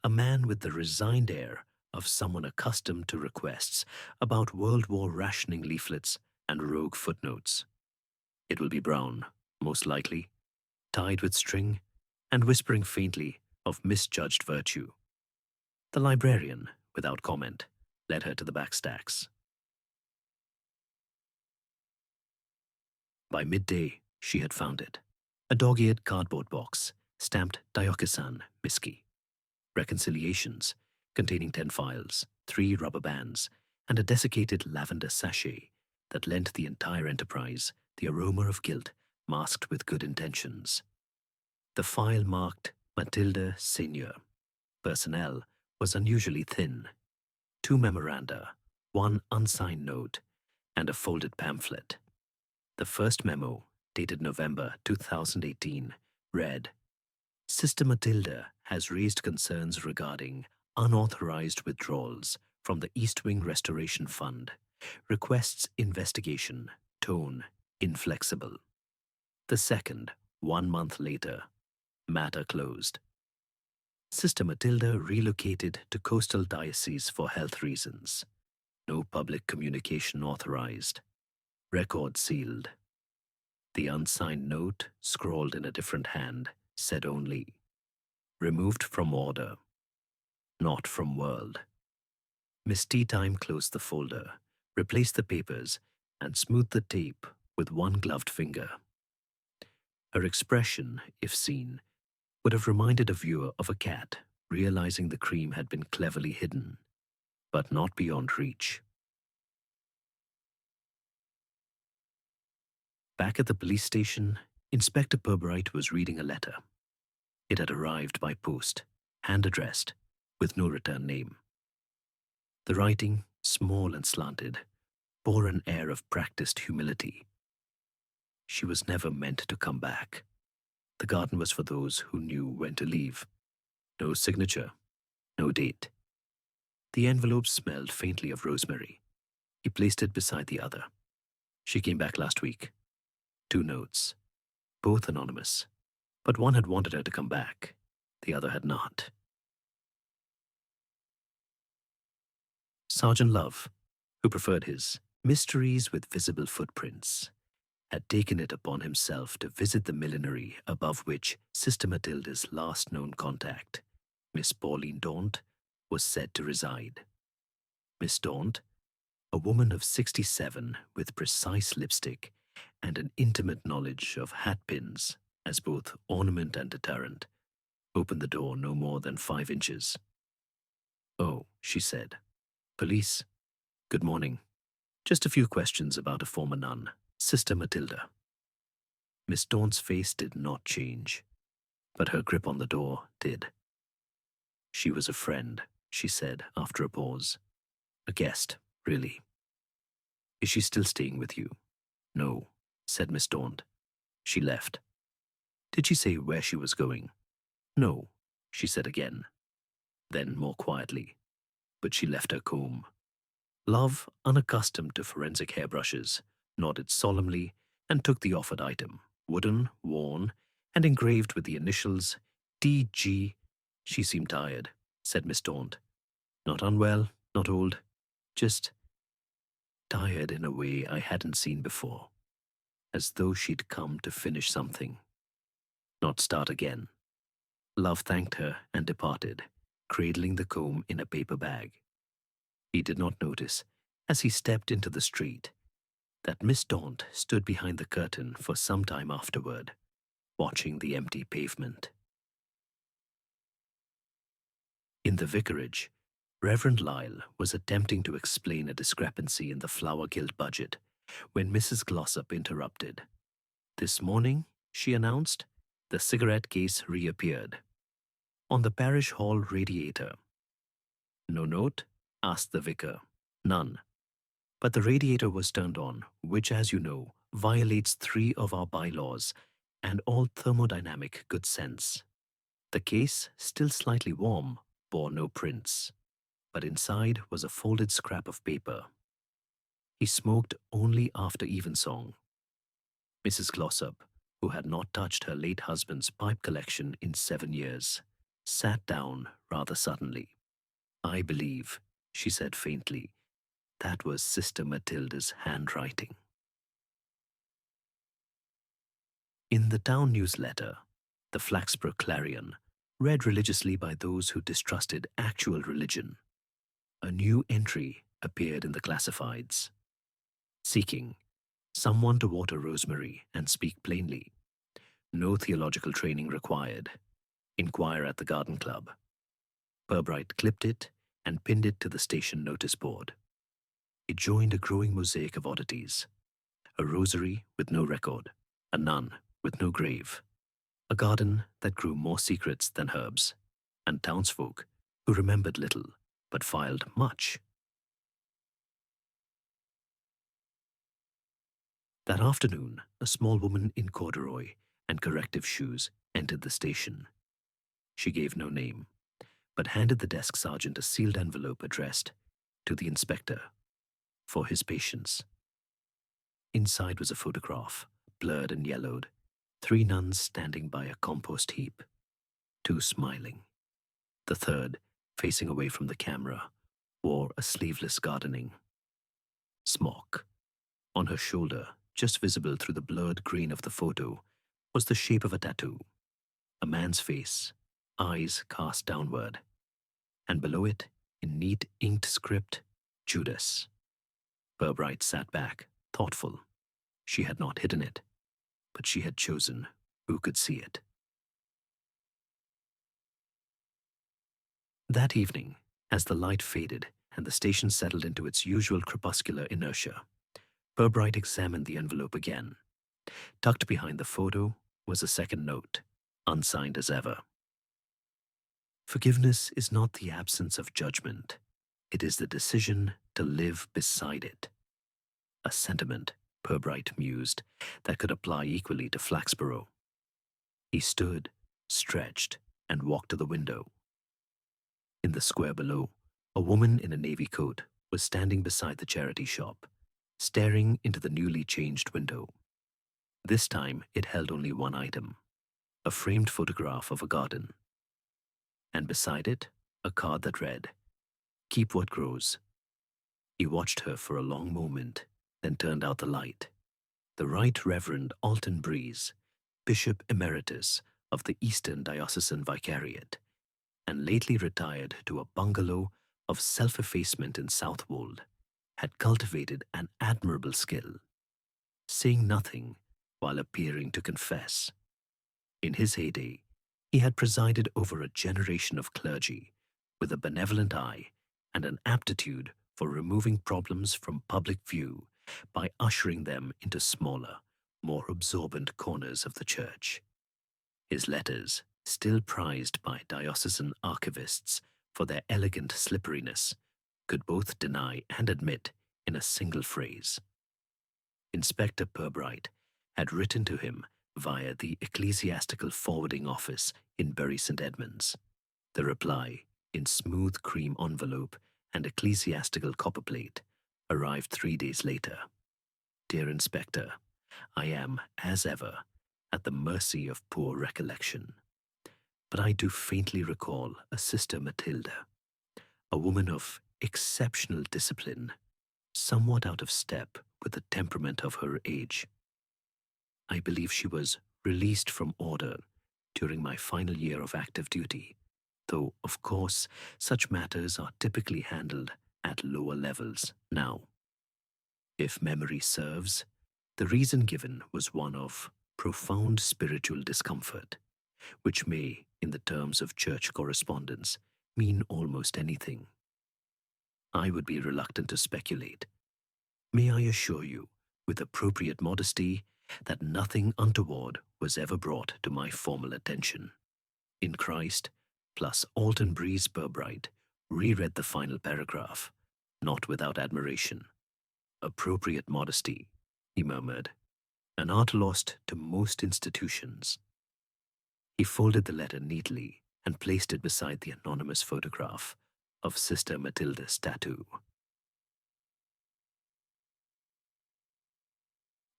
a man with the resigned air of someone accustomed to requests about World War rationing leaflets and rogue footnotes. "It will be brown, most likely, tied with string, and whispering faintly of misjudged virtue." The librarian, without comment, led her to the back stacks. By midday, she had found it. A dog-eared cardboard box, stamped Diocesan Miski. Reconciliations, containing 10 files, 3 rubber bands, and a desiccated lavender sachet that lent the entire enterprise the aroma of guilt masked with good intentions. The file marked Matilda Senior. Personnel was unusually thin. 2 memoranda, 1 unsigned note, and a folded pamphlet. The first memo, dated November 2018, read, "Sister Matilda has raised concerns regarding unauthorized withdrawals from the East Wing Restoration Fund. Requests investigation. Tone inflexible." The second, 1 month later, matter closed. Sister Matilda relocated to coastal diocese for health reasons. No public communication authorized. Record sealed. The unsigned note, scrawled in a different hand, said only, "Removed from order, not from world." Miss Teatime closed the folder, replaced the papers, and smoothed the tape with one gloved finger. Her expression, if seen, would have reminded a viewer of a cat realizing the cream had been cleverly hidden, but not beyond reach. Back at the police station, Inspector Purbright was reading a letter. It had arrived by post, hand-addressed, with no return name. The writing, small and slanted, bore an air of practiced humility. She was never meant to come back. The garden was for those who knew when to leave. No signature, no date. The envelope smelled faintly of rosemary. He placed it beside the other. "She came back last week. 2 notes, both anonymous, but one had wanted her to come back, the other had not." Sergeant Love, who preferred his mysteries with visible footprints, had taken it upon himself to visit the millinery above which Sister Matilda's last known contact, Miss Pauline Daunt, was said to reside. Miss Daunt, a woman of 67 with precise lipstick and an intimate knowledge of hatpins as both ornament and deterrent, opened the door no more than 5 inches. "Oh," she said. "Police? Good morning. Just a few questions about a former nun, Sister Matilda." Miss Daunt's face did not change, but her grip on the door did. "She was a friend," she said after a pause. "A guest, really. Is she still staying with you?" "No," said Miss Daunt. "She left." "Did she say where she was going?" "No," she said again. Then more quietly, "But she left her comb." Love, unaccustomed to forensic hairbrushes, nodded solemnly and took the offered item, wooden, worn, and engraved with the initials D.G. "She seemed tired," said Miss Daunt. "Not unwell, not old, just tired in a way I hadn't seen before, as though she'd come to finish something, not start again. Love thanked her and departed, cradling the comb in a paper bag. He did not notice, as he stepped into the street, that Miss Daunt stood behind the curtain for some time afterward, watching the empty pavement. In the vicarage, Reverend Lyle was attempting to explain a discrepancy in the flower guild budget when Mrs. Glossop interrupted. This morning, she announced, the cigarette case reappeared on the parish hall radiator. No note? Asked the vicar. None. But the radiator was turned on, which, as you know, violates 3 of our bylaws and all thermodynamic good sense. The case, still slightly warm, bore no prints, but inside was a folded scrap of paper. He smoked only after evensong. Mrs. Glossop, who had not touched her late husband's pipe collection in 7 years, sat down rather suddenly. I believe, she said faintly, that was Sister Matilda's handwriting. In the town newsletter, the Flaxborough Clarion, read religiously by those who distrusted actual religion, a new entry appeared in the classifieds. Seeking someone to water rosemary and speak plainly. No theological training required. Inquire at the garden club. Purbright clipped it and pinned it to the station notice board. It joined a growing mosaic of oddities. A rosary with no record, a nun with no grave, a garden that grew more secrets than herbs, and townsfolk who remembered little but filed much. That afternoon, a small woman in corduroy and corrective shoes entered the station. She gave no name, but handed the desk sergeant a sealed envelope addressed to the inspector for his patience. Inside was a photograph, blurred and yellowed, 3 nuns standing by a compost heap, 2 smiling. The third, facing away from the camera, wore a sleeveless gardening smock. On her shoulder, just visible through the blurred green of the photo, was the shape of a tattoo, a man's face, eyes cast downward, and below it, in neat inked script, Judas. Purbright sat back, thoughtful. She had not hidden it, but she had chosen who could see it. That evening, as the light faded and the station settled into its usual crepuscular inertia, Purbright examined the envelope again. Tucked behind the photo was a second note, unsigned as ever. Forgiveness is not the absence of judgment. It is the decision to live beside it. A sentiment, Purbright mused, that could apply equally to Flaxborough. He stood, stretched, and walked to the window. In the square below, a woman in a navy coat was standing beside the charity shop, staring into the newly changed window. This time it held only one item, a framed photograph of a garden. And beside it, a card that read, "Keep what grows." He watched her for a long moment, then turned out the light. The Right Reverend Alton Breeze, Bishop Emeritus of the Eastern Diocesan Vicariate, and lately retired to a bungalow of self-effacement in Southwold, had cultivated an admirable skill, saying nothing while appearing to confess. In his heyday, he had presided over a generation of clergy with a benevolent eye and an aptitude for removing problems from public view by ushering them into smaller, more absorbent corners of the church. His letters, still prized by diocesan archivists for their elegant slipperiness, could both deny and admit in a single phrase. Inspector Purbright had written to him via the Ecclesiastical Forwarding Office in Bury St. Edmunds. The reply, in smooth cream envelope and ecclesiastical copperplate, arrived 3 days later. Dear Inspector, I am, as ever, at the mercy of poor recollection. But I do faintly recall a Sister Matilda, a woman of exceptional discipline, somewhat out of step with the temperament of her age. I believe she was released from order during my final year of active duty, though, of course, such matters are typically handled at lower levels now. If memory serves, the reason given was one of profound spiritual discomfort, which may, in the terms of church correspondence, mean almost anything. I would be reluctant to speculate. May I assure you, with appropriate modesty, that nothing untoward was ever brought to my formal attention. In Christ, plus Alton Breeze Purbright, reread the final paragraph, not without admiration. Appropriate modesty, he murmured, an art lost to most institutions. He folded the letter neatly and placed it beside the anonymous photograph of Sister Matilda's tattoo.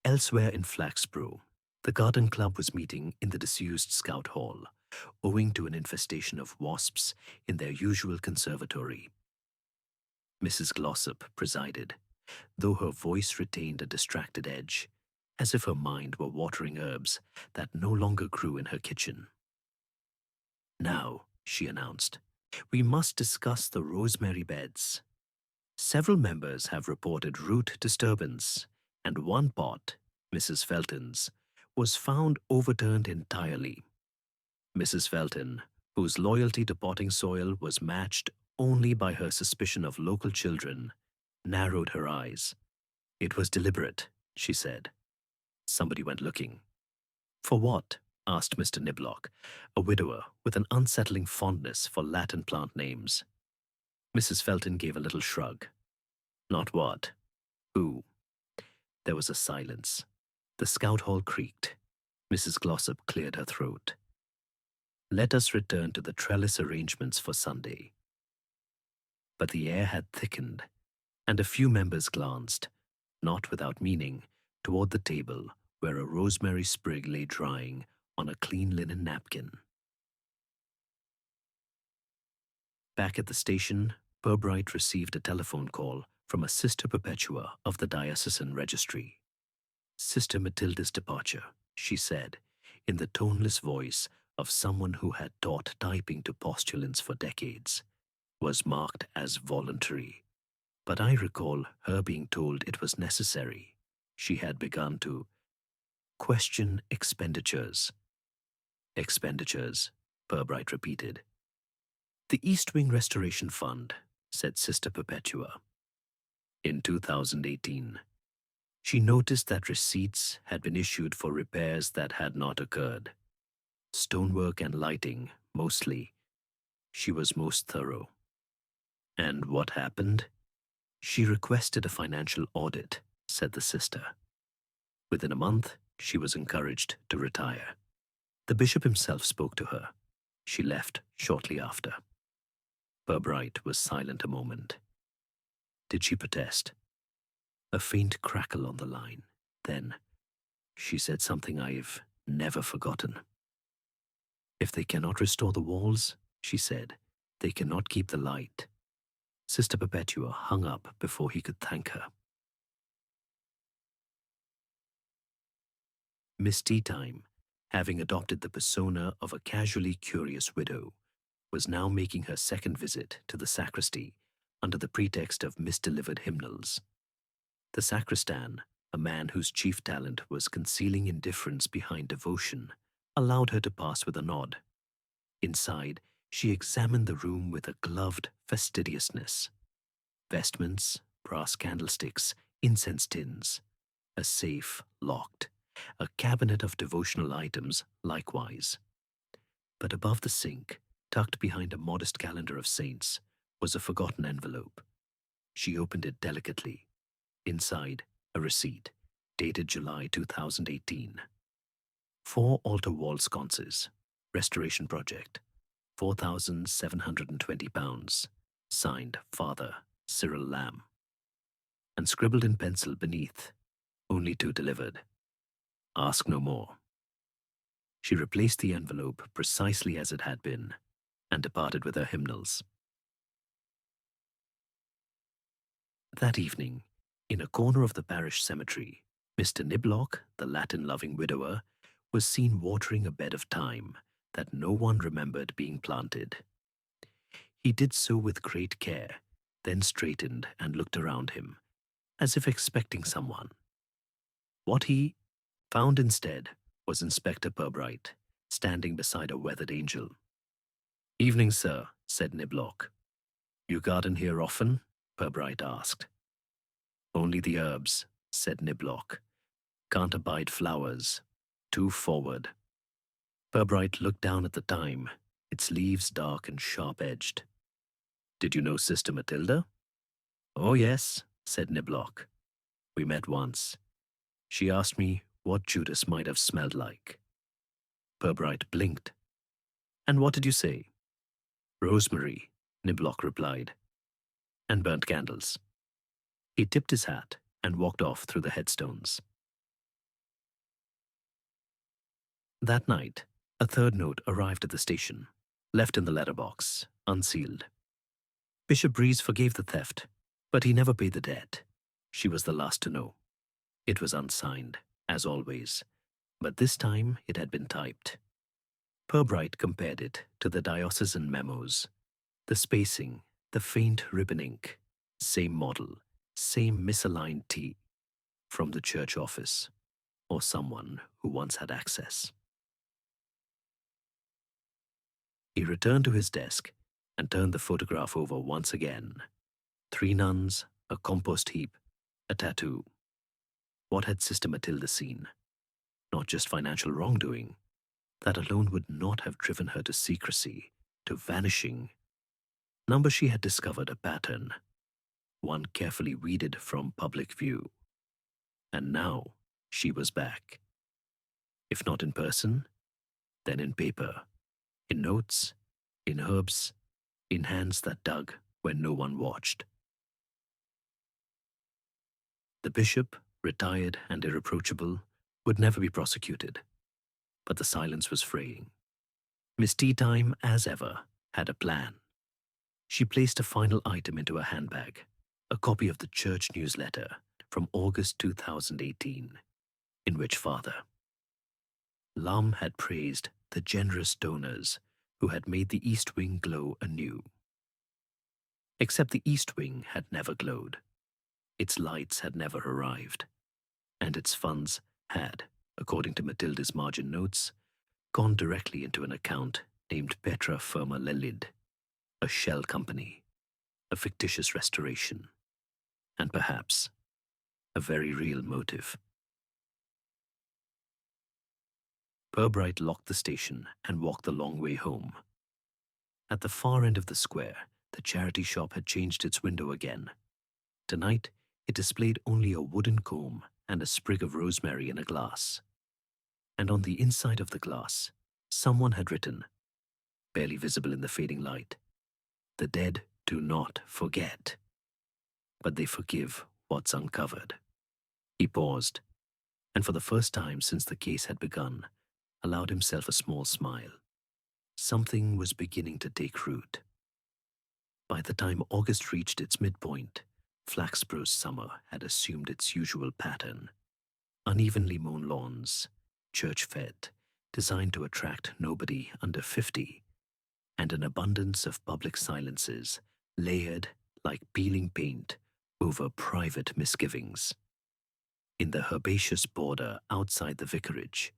Elsewhere in Flaxborough, the garden club was meeting in the disused Scout Hall, owing to an infestation of wasps in their usual conservatory. Mrs. Glossop presided, though her voice retained a distracted edge, as if her mind were watering herbs that no longer grew in her kitchen. Now, she announced, we must discuss the rosemary beds. Several members have reported root disturbance, and one pot, Mrs. Felton's, was found overturned entirely. Mrs. Felton, whose loyalty to potting soil was matched only by her suspicion of local children, narrowed her eyes. It was deliberate, she said. Somebody went looking. For what? Asked Mr. Niblock, a widower with an unsettling fondness for Latin plant names. Mrs. Felton gave a little shrug. Not what? Who? There was a silence. The Scout Hall creaked. Mrs. Glossop cleared her throat. Let us return to the trellis arrangements for Sunday. But the air had thickened, and a few members glanced, not without meaning, toward the table where a rosemary sprig lay drying on a clean linen napkin. Back at the station, Purbright received a telephone call from a Sister Perpetua of the diocesan registry. Sister Matilda's departure, she said, in the toneless voice of someone who had taught typing to postulants for decades, was marked as voluntary. But I recall her being told it was necessary. She had begun to question expenditures. Expenditures, Purbright repeated. The East Wing Restoration Fund, said Sister Perpetua. In 2018, she noticed that receipts had been issued for repairs that had not occurred. Stonework and lighting, mostly. She was most thorough. And what happened? She requested a financial audit, said the sister. Within a month, she was encouraged to retire. The bishop himself spoke to her. She left shortly after. Purbright was silent a moment. Did she protest? A faint crackle on the line. Then, she said something I've never forgotten. If they cannot restore the walls, she said, they cannot keep the light. Sister Perpetua hung up before he could thank her. Miss Teatime, having adopted the persona of a casually curious widow, was now making her second visit to the sacristy under the pretext of misdelivered hymnals. The sacristan, a man whose chief talent was concealing indifference behind devotion, allowed her to pass with a nod. Inside, she examined the room with a gloved fastidiousness. Vestments, brass candlesticks, incense tins, a safe locked, a cabinet of devotional items likewise. But above the sink, tucked behind a modest calendar of saints, was a forgotten envelope. She opened it delicately. Inside, a receipt, dated July 2018. 4 altar wall sconces, restoration project, £4,720, signed Father Cyril Lamb. And scribbled in pencil beneath, only 2 delivered. Ask no more. She replaced the envelope precisely as it had been, and departed with her hymnals. That evening, In a corner of the parish cemetery, Mr. Niblock, the Latin-loving widower, was seen watering a bed of thyme that no one remembered being planted. He did so with great care, then straightened and looked around him, as if expecting someone. What he found instead was Inspector Purbright, standing beside a weathered angel. "Evening, sir," said Niblock. "You garden here often?" Purbright asked. "Only the herbs," said Niblock. "Can't abide flowers. Too forward." Purbright looked down at the thyme, its leaves dark and sharp-edged. "Did you know Sister Matilda?" "Oh, yes," said Niblock. "We met once. She asked me what Judas might have smelled like." Purbright blinked. "And what did you say?" "Rosemary," Niblock replied, "and burnt candles." He tipped his hat and walked off through the headstones. That night, a third note arrived at the station, left in the letterbox, unsealed. Bishop Breeze forgave the theft, but he never paid the debt. She was the last to know. It was unsigned, as always, but this time it had been typed. Purbright compared it to the diocesan memos. The spacing, the faint ribbon ink, same model, same misaligned T, from the church office, or someone who once had access. He returned to his desk and turned the photograph over once again. 3 nuns, a compost heap, a tattoo. What had Sister Matilda seen? Not just financial wrongdoing. That alone would not have driven her to secrecy, to vanishing. Number she had discovered a pattern, one carefully weeded from public view. And now she was back. If not in person, then in paper, in notes, in herbs, in hands that dug when no one watched. The bishop, retired and irreproachable, would never be prosecuted. But the silence was fraying. Miss Teatime, as ever, had a plan. She placed a final item into a handbag, a copy of the church newsletter from August 2018, in which Father Lum had praised the generous donors who had made the East Wing glow anew. Except the East Wing had never glowed. Its lights had never arrived, and its funds had, according to Matilda's margin notes, gone directly into an account named Petra Firma Lelid, a shell company, a fictitious restoration, and perhaps a very real motive. Purbright locked the station and walked the long way home. At the far end of the square, the charity shop had changed its window again. Tonight, it displayed only a wooden comb and a sprig of rosemary in a glass. And on the inside of the glass, someone had written, barely visible in the fading light, "The dead do not forget, but they forgive what's uncovered." He paused, and for the first time since the case had begun, allowed himself a small smile. Something was beginning to take root. By the time August reached its midpoint, Flaxboro's summer had assumed its usual pattern. Unevenly mown lawns, church fed, designed to attract nobody under 50, and an abundance of public silences layered like peeling paint over private misgivings. In the herbaceous border outside the vicarage,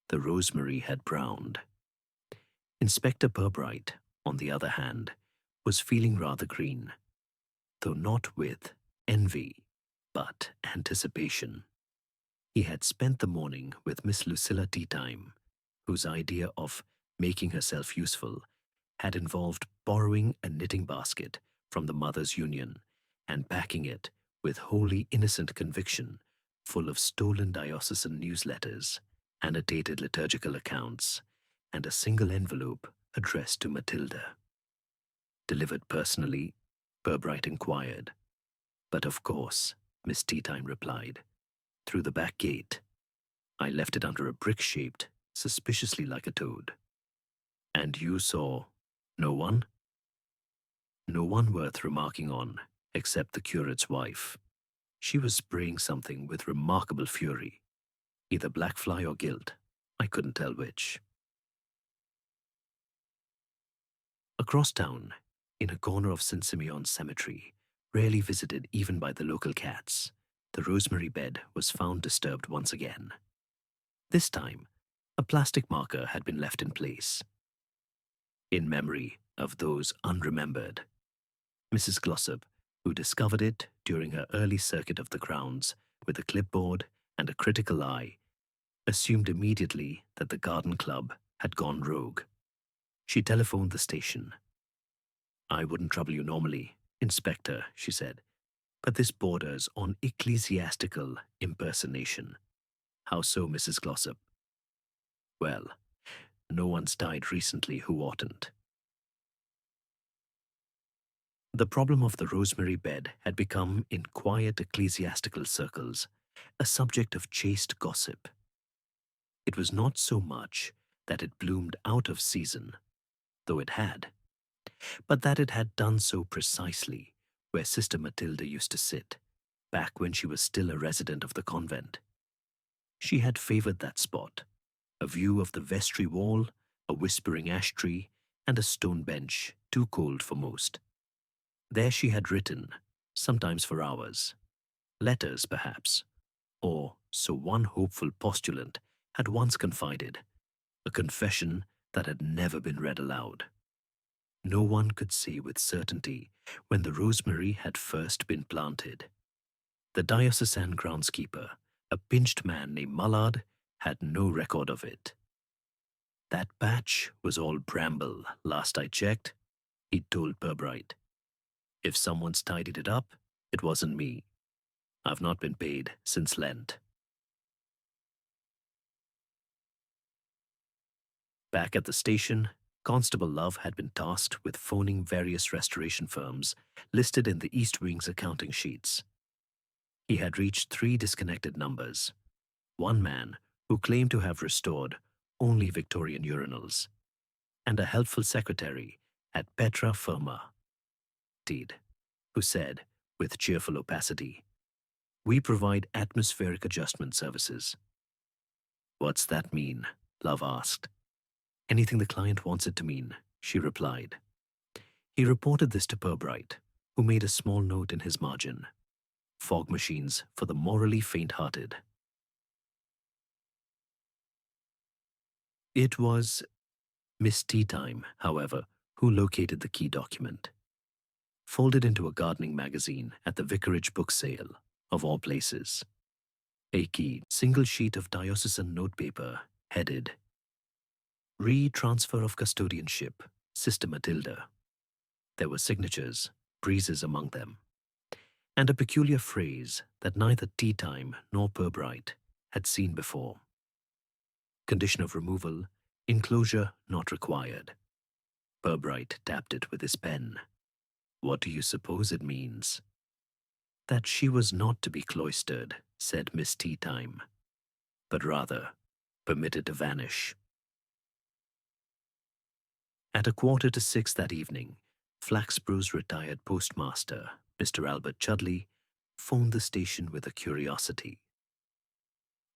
the rosemary had browned. Inspector Purbright, on the other hand, was feeling rather green, though not with envy, but anticipation. He had spent the morning with Miss Lucilla Teatime, whose idea of making herself useful had involved borrowing a knitting basket from the Mothers' Union and packing it with wholly innocent conviction full of stolen diocesan newsletters, annotated liturgical accounts, and a single envelope addressed to Matilda. Delivered personally, Purbright inquired. But of course, Miss Teatime replied, through the back gate. I left it under a brick shaped, suspiciously like a toad. And you saw no one? No one worth remarking on, except the curate's wife. She was spraying something with remarkable fury, either black fly or guilt. I couldn't tell which. Across town, in a corner of St. Simeon's cemetery, rarely visited even by the local cats, the rosemary bed was found disturbed once again. This time, a plastic marker had been left in place, in memory of those unremembered. Mrs. Glossop, who discovered it during her early circuit of the grounds with a clipboard and a critical eye, assumed immediately that the garden club had gone rogue. She telephoned the station. "I wouldn't trouble you normally, Inspector," she said, "but this borders on ecclesiastical impersonation." "How so, Mrs. Glossop?" "Well, no one's died recently who oughtn't." The problem of the rosemary bed had become, in quiet ecclesiastical circles, a subject of chaste gossip. It was not so much that it bloomed out of season, though it had, but that it had done so precisely where Sister Matilda used to sit, back when she was still a resident of the convent. She had favored that spot, a view of the vestry wall, a whispering ash tree, and a stone bench, too cold for most. There she had written, sometimes for hours, letters perhaps, or, so one hopeful postulant had once confided, a confession that had never been read aloud. No one could say with certainty when the rosemary had first been planted. The diocesan groundskeeper, a pinched man named Mullard, had no record of it. "That patch was all bramble, last I checked," he told Purbright. "If someone's tidied it up, it wasn't me. I've not been paid since Lent." Back at the station, Constable Love had been tasked with phoning various restoration firms listed in the East Wing's accounting sheets. He had reached 3 disconnected numbers. One man who claimed to have restored only Victorian urinals, and a helpful secretary at Petra Firma, Teed, who said, with cheerful opacity, "We provide atmospheric adjustment services." "What's that mean?" Love asked. "Anything the client wants it to mean," she replied. He reported this to Purbright, who made a small note in his margin: "Fog machines for the morally faint-hearted." It was Miss Teatime, however, who located the key document. Folded into a gardening magazine at the vicarage book sale, of all places. A key single sheet of diocesan notepaper headed, "Re-transfer of custodianship, Sister Matilda." There were signatures, breezes among them, and a peculiar phrase that neither Teatime nor Purbright had seen before. "Condition of removal, enclosure not required." Purbright tapped it with his pen. "What do you suppose it means?" "That she was not to be cloistered," said Miss Teatime, "but rather permitted to vanish." At 5:45 that evening, Flaxborough's retired postmaster, Mr. Albert Chudley, phoned the station with a curiosity.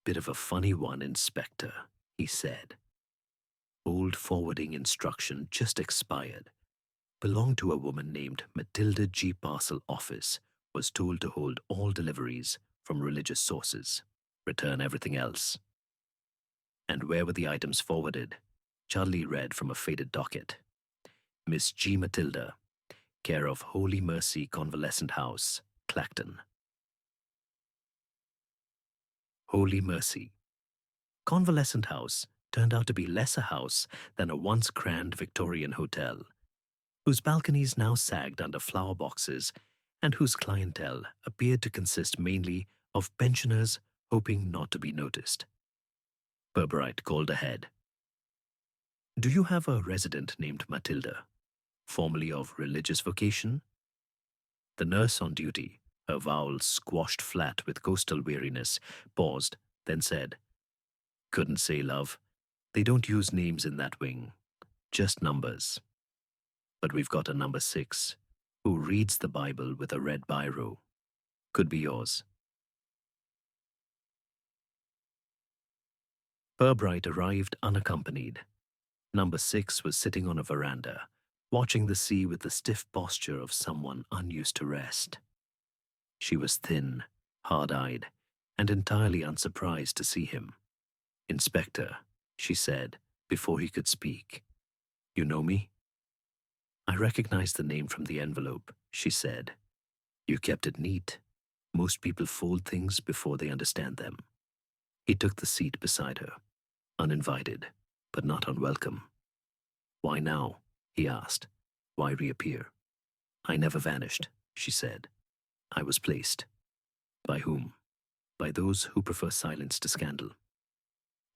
"Bit of a funny one, Inspector," he said. "Old forwarding instruction just expired. Belonged to a woman named Matilda G. Parcel Office, was told to hold all deliveries from religious sources. Return everything else." "And where were the items forwarded?" Charlie read from a faded docket. "Miss G. Matilda, care of Holy Mercy Convalescent House, Clacton." Holy Mercy. Convalescent House turned out to be less a house than a once grand Victorian hotel, whose balconies now sagged under flower boxes and whose clientele appeared to consist mainly of pensioners hoping not to be noticed. Purbright called ahead. "Do you have a resident named Matilda, formerly of religious vocation?" The nurse on duty, her vowels squashed flat with coastal weariness, paused, then said, "Couldn't say, love. They don't use names in that wing, just numbers. But we've got a number 6, who reads the Bible with a red biro. Could be yours." Purbright arrived unaccompanied. Number 6 was sitting on a veranda, watching the sea with the stiff posture of someone unused to rest. She was thin, hard-eyed, and entirely unsurprised to see him. "Inspector," she said, before he could speak. "You know me?" "I recognized the name from the envelope," she said. "You kept it neat. Most people fold things before they understand them." He took the seat beside her, uninvited, but not unwelcome. "Why now?" he asked. "Why reappear?" "I never vanished," she said. "I was placed." "By whom?" "By those who prefer silence to scandal."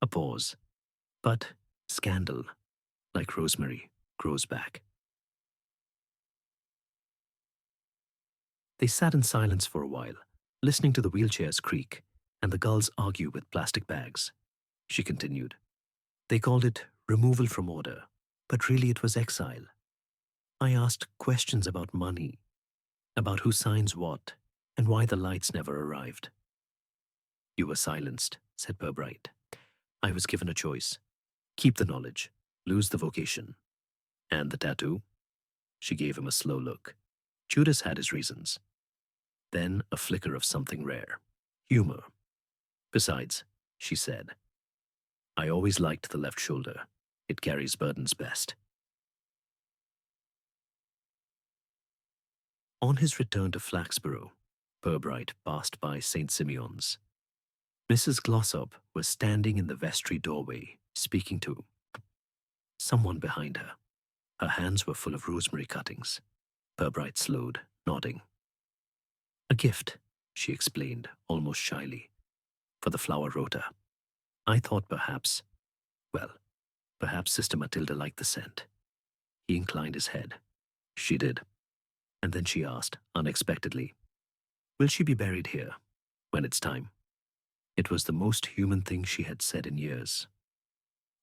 A pause. "But scandal, like rosemary, grows back." They sat in silence for a while, listening to the wheelchairs creak and the gulls argue with plastic bags. She continued. "They called it removal from order, but really it was exile. I asked questions about money, about who signs what, and why the lights never arrived." "You were silenced," said Purbright. "I was given a choice. Keep the knowledge, lose the vocation." "And the tattoo?" She gave him a slow look. "Judas had his reasons." Then a flicker of something rare. Humor. "Besides," she said, "I always liked the left shoulder. It carries burdens best." On his return to Flaxborough, Purbright passed by St. Simeon's. Mrs. Glossop was standing in the vestry doorway, speaking to someone behind her. Her hands were full of rosemary cuttings. Purbright slowed, nodding. "A gift," she explained, almost shyly, "for the flower rota. I thought perhaps Sister Matilda liked the scent." He inclined his head. "She did." And then she asked, unexpectedly, "Will she be buried here, when it's time?" It was the most human thing she had said in years.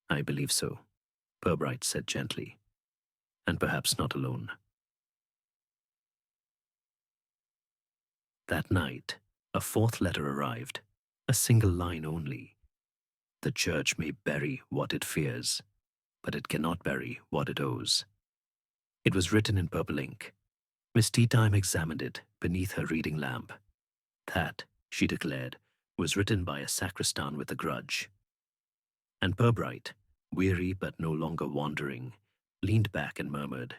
"I believe so," Purbright said gently, "and perhaps not alone." That night, a fourth letter arrived, a single line only. "The church may bury what it fears, but it cannot bury what it owes." It was written in purple ink. Miss Teatime examined it beneath her reading lamp. That, she declared, was written by a sacristan with a grudge. And Purbright, weary but no longer wandering, leaned back and murmured,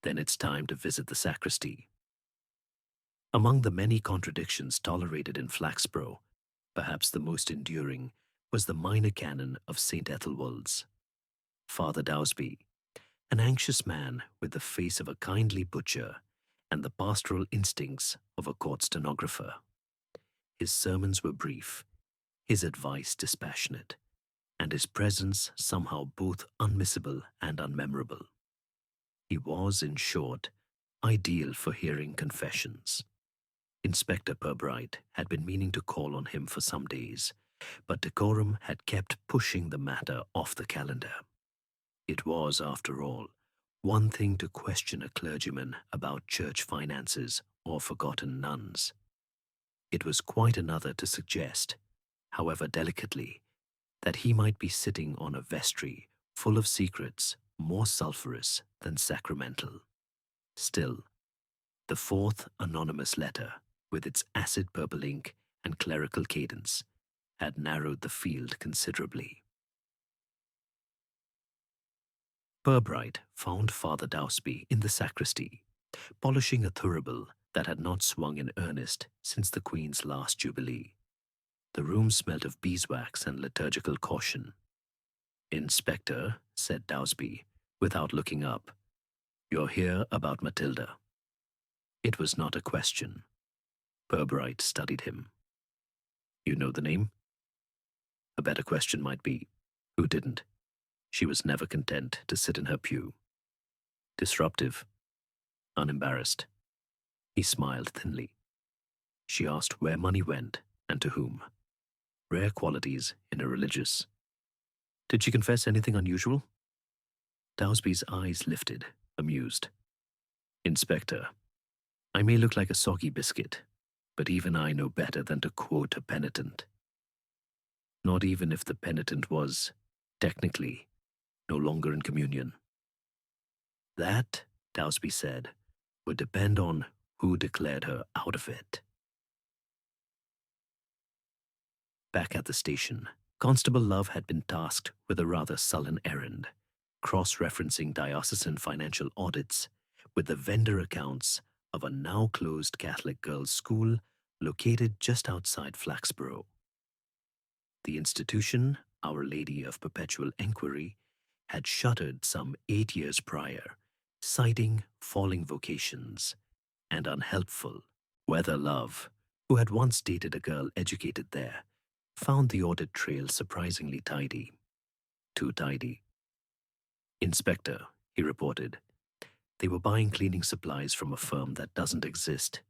"Then it's time to visit the sacristy." Among the many contradictions tolerated in Flaxborough, perhaps the most enduring was the minor canon of St. Ethelwold's. Father Dowsby, an anxious man with the face of a kindly butcher and the pastoral instincts of a court stenographer. His sermons were brief, his advice dispassionate, and his presence somehow both unmissable and unmemorable. He was, in short, ideal for hearing confessions. Inspector Purbright had been meaning to call on him for some days, but decorum had kept pushing the matter off the calendar. It was, after all, one thing to question a clergyman about church finances or forgotten nuns. It was quite another to suggest, however delicately, that he might be sitting on a vestry full of secrets more sulphurous than sacramental. Still, the fourth anonymous letter, with its acid purple ink and clerical cadence, had narrowed the field considerably. Purbright found Father Dowsby in the sacristy, polishing a thurible that had not swung in earnest since the Queen's last jubilee. The room smelt of beeswax and liturgical caution. "Inspector," said Dowsby, without looking up, "you're here about Matilda." It was not a question. Purbright studied him. "You know the name?" A better question might be, who didn't? She was never content to sit in her pew. Disruptive, unembarrassed. He smiled thinly. She asked where money went and to whom. Rare qualities in a religious. Did she confess anything unusual? Dowsby's eyes lifted, amused. "Inspector, I may look like a soggy biscuit, but even I know better than to quote a penitent." not even if the penitent was, technically, no longer in communion. That, Dowsby said, would depend on who declared her out of it. Back at the station, Constable Love had been tasked with a rather sullen errand, cross-referencing diocesan financial audits with the vendor accounts of a now-closed Catholic girls' school located just outside Flaxborough. The institution, Our Lady of Perpetual Enquiry, had shuttered some 8 years prior, citing falling vocations and unhelpful whether Love, who had once dated a girl educated there, found the audit trail surprisingly tidy. Too tidy. "Inspector," he reported, "they were buying cleaning supplies from a firm that doesn't exist.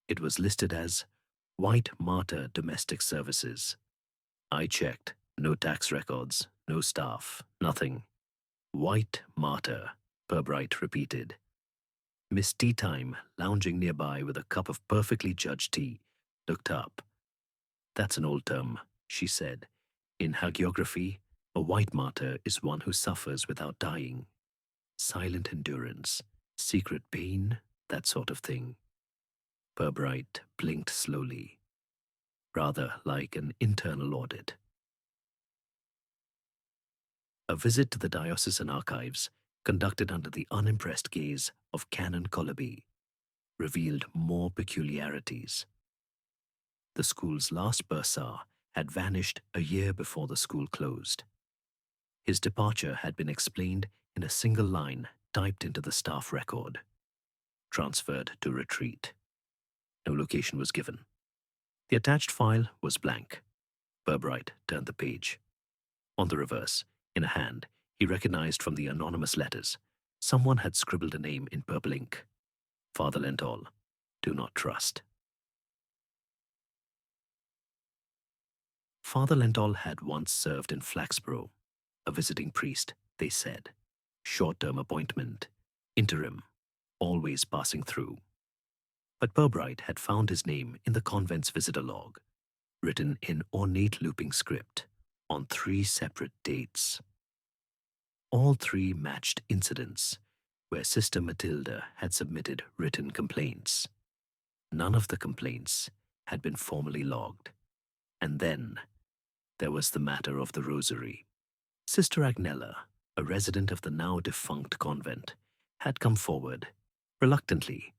It was listed as White Martyr Domestic Services. I checked. No tax records, no staff, nothing. White Martyr," Purbright repeated. Miss Teatime, lounging nearby with a cup of perfectly judged tea, looked up. "That's an old term," she said. "In hagiography, a white martyr is one who suffers without dying. Silent endurance, secret pain, that sort of thing." Purbright blinked slowly. Rather like an internal audit. A visit to the diocesan archives, conducted under the unimpressed gaze of Canon Collerby, revealed more peculiarities. The school's last bursar had vanished a year before the school closed. His departure had been explained in a single line typed into the staff record. Transferred to retreat. No location was given. The attached file was blank. Purbright turned the page. On the reverse, in a hand, he recognized from the anonymous letters, someone had scribbled a name in purple ink. Father Lentall, do not trust. Father Lentall had once served in Flaxborough, a visiting priest, they said. Short-term appointment, interim, always passing through. But Purbright had found his name in the convent's visitor log, written in ornate looping script, on 3 separate dates. All 3 matched incidents where Sister Matilda had submitted written complaints. None of the complaints had been formally logged. And then there was the matter of the rosary. Sister Agnella, a resident of the now defunct convent, had come forward, reluctantly,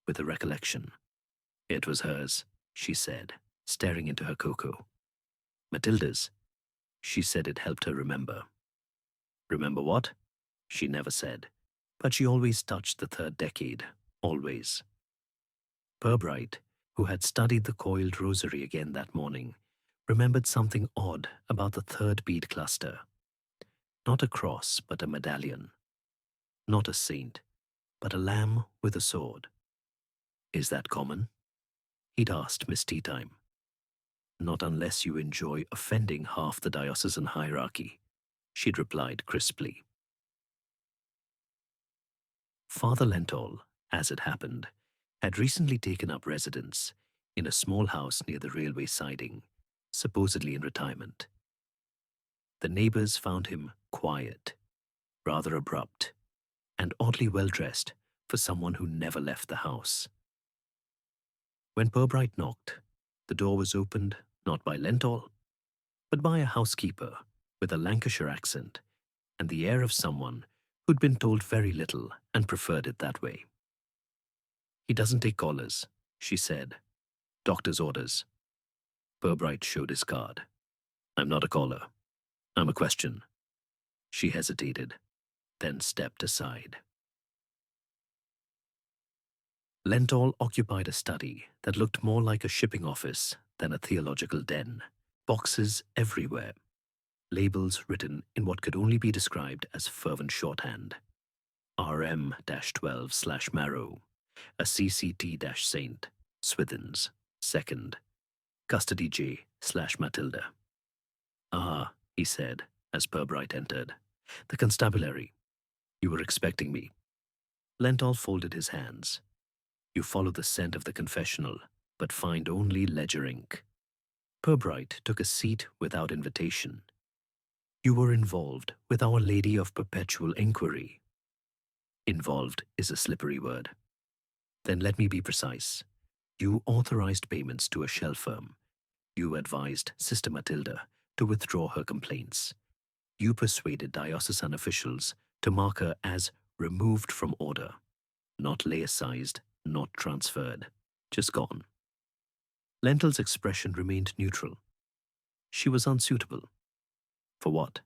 with a recollection. It was hers, she said, staring into her cocoa. Matilda's. She said it helped her remember. Remember what? She never said, but she always touched the 3rd decade, always. Purbright, who had studied the coiled rosary again that morning, remembered something odd about the 3rd bead cluster. Not a cross, but a medallion. Not a saint, but a lamb with a sword. Is that common? He'd asked Miss Teatime. Not unless you enjoy offending half the diocesan hierarchy, she'd replied crisply. Father Lentall, as it happened, had recently taken up residence in a small house near the railway siding, supposedly in retirement. The neighbors found him quiet, rather abrupt, and oddly well-dressed for someone who never left the house. When Purbright knocked, the door was opened not by Lentall, but by a housekeeper with a Lancashire accent and the air of someone who'd been told very little and preferred it that way. He doesn't take callers, she said. Doctor's orders. Purbright showed his card. I'm not a caller. I'm a question. She hesitated, then stepped aside. Lentall occupied a study that looked more like a shipping office than a theological den. Boxes everywhere. Labels written in what could only be described as fervent shorthand. RM-12/Marrow, a CCT-Saint, Swithins, 2nd, Custody J/Matilda. Ah, he said, as Purbright entered. The constabulary. You were expecting me. Lentall folded his hands. You follow the scent of the confessional, but find only ledger ink. Purbright took a seat without invitation. You were involved with Our Lady of Perpetual Inquiry. Involved is a slippery word. Then let me be precise. You authorized payments to a shell firm. You advised Sister Matilda to withdraw her complaints. You persuaded diocesan officials to mark her as removed from order, not laicized, not transferred, just gone. Lentil's expression remained neutral. She was unsuitable. For what?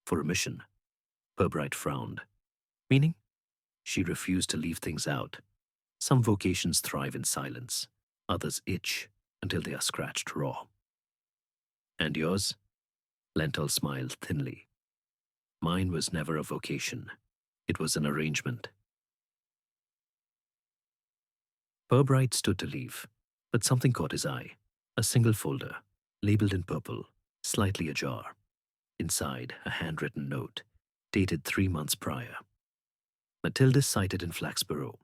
For a mission. Purbright frowned. Meaning? She refused to leave things out. Some vocations thrive in silence. Others itch until they are scratched raw. And yours? Lentil smiled thinly. Mine was never a vocation. It was an arrangement. Purbright stood to leave, but something caught his eye. A single folder, labeled in purple, slightly ajar. Inside, a handwritten note, dated 3 months prior. Matilda cited in Flaxborough.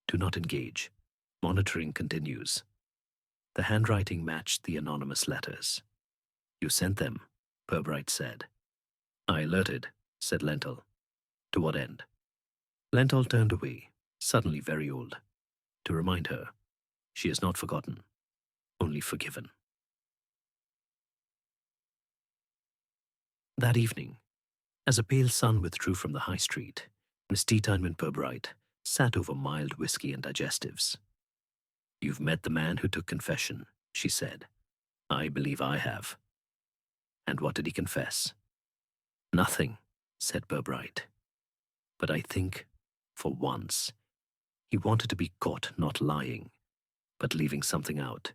Do not engage. Monitoring continues. The handwriting matched the anonymous letters. You sent them, Purbright said. I alerted, said Lentil. To what end? Lentil turned away, suddenly very old. To remind her, she is not forgotten, only forgiven. That evening, as a pale sun withdrew from the high street, Miss Teatime and Purbright sat over mild whiskey and digestives. You've met the man who took confession, she said. I believe I have. And what did he confess? Nothing, said Purbright. But I think, for once, he wanted to be caught not lying, but leaving something out.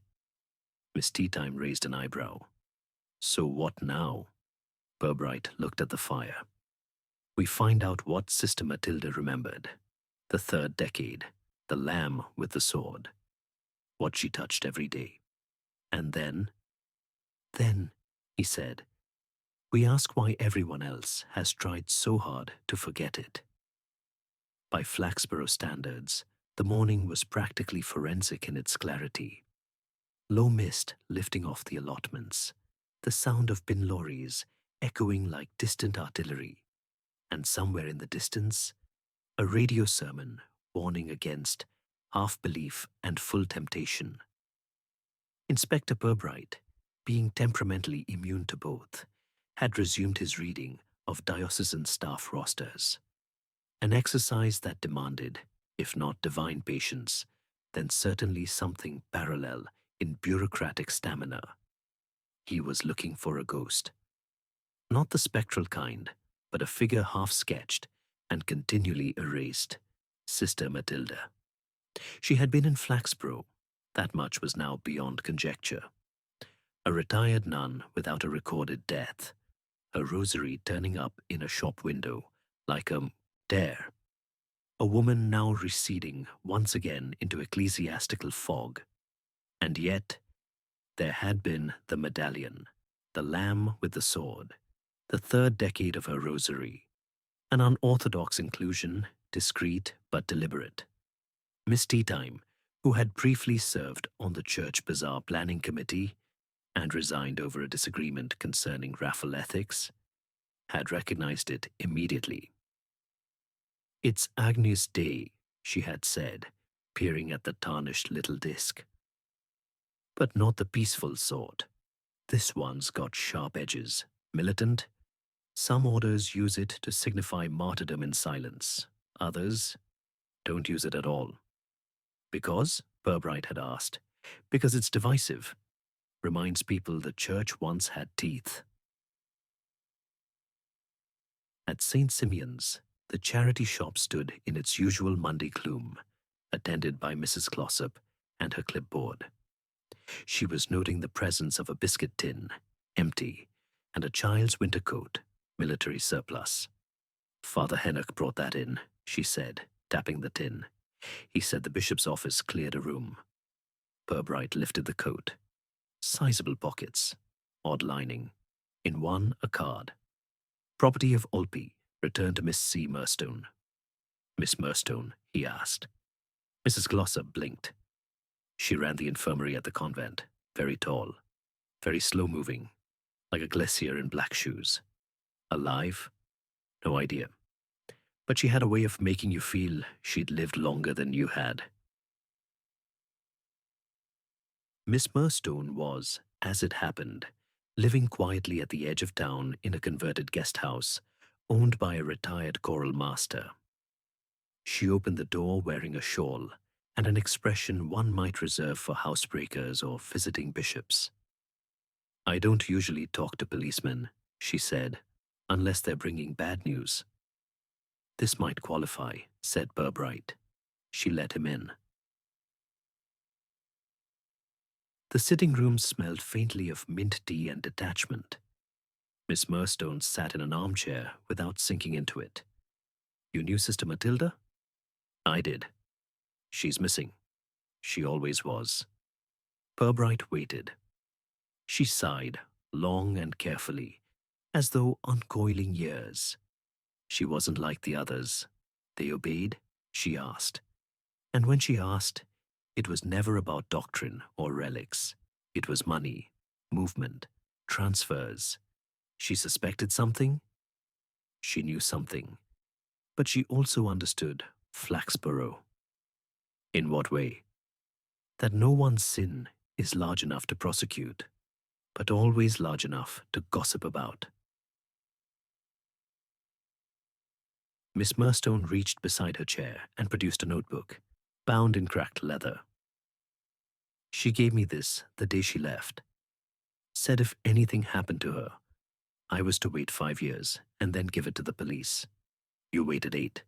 Miss Teatime raised an eyebrow. So what now? Purbright looked at the fire. We find out what Sister Matilda remembered. The 3rd decade, the lamb with the sword. What she touched every day. And then, he said, we ask why everyone else has tried so hard to forget it. By Flaxborough standards, the morning was practically forensic in its clarity. Low mist lifting off the allotments, the sound of bin lorries echoing like distant artillery, and somewhere in the distance, a radio sermon warning against half-belief and full temptation. Inspector Purbright, being temperamentally immune to both, had resumed his reading of diocesan staff rosters, an exercise that demanded, if not divine patience, then certainly something parallel in bureaucratic stamina. He was looking for a ghost. Not the spectral kind, but a figure half-sketched and continually erased, Sister Matilda. She had been in Flaxborough. That much was now beyond conjecture. A retired nun without a recorded death, her rosary turning up in a shop window like a dare. A woman now receding once again into ecclesiastical fog. And yet, there had been the medallion, the lamb with the sword, the 3rd decade of her rosary, an unorthodox inclusion, discreet but deliberate. Miss Teatime, who had briefly served on the church bazaar planning committee and resigned over a disagreement concerning raffle ethics, had recognized it immediately. It's Agnus Dei, she had said, peering at the tarnished little disc. But not the peaceful sort. This one's got sharp edges, militant. Some orders use it to signify martyrdom in silence. Others don't use it at all. Because, Purbright had asked, because it's divisive. Reminds people the church once had teeth. At St. Simeon's, the charity shop stood in its usual Monday gloom, attended by Mrs. Glossop and her clipboard. She was noting the presence of a biscuit tin, empty, and a child's winter coat, military surplus. Father Hennock brought that in, she said, tapping the tin. He said the bishop's office cleared a room. Purbright lifted the coat. Sizable pockets, odd lining. In one, a card. Property of Olpey, returned to Miss C. Murstone. Miss Murstone, he asked. Mrs. Glossop blinked. She ran the infirmary at the convent, very tall. very slow-moving, like a glacier in black shoes. Alive? No idea. But she had a way of making you feel she'd lived longer than you had. Miss Murstone was, as it happened, living quietly at the edge of town in a converted guest house owned by a retired choral master. She opened the door wearing a shawl and an expression one might reserve for housebreakers or visiting bishops. "I don't usually talk to policemen," she said, "unless they're bringing bad news." "This might qualify," said Purbright. She let him in. The sitting room smelled faintly of mint tea and detachment. Miss Murstone sat in an armchair without sinking into it. "You knew Sister Matilda?" "I did. She's missing. She always was." Purbright waited. She sighed, long and carefully, as though uncoiling years. She wasn't like the others. They obeyed, she asked. And when she asked, it was never about doctrine or relics. It was money, movement, transfers. She suspected something. She knew something. But she also understood Flaxborough. In what way? That no one's sin is large enough to prosecute, but always large enough to gossip about. Miss Murstone reached beside her chair and produced a notebook, bound in cracked leather. "She gave me this the day she left. Said if anything happened to her, I was to wait 5 years and then give it to the police. You waited 8.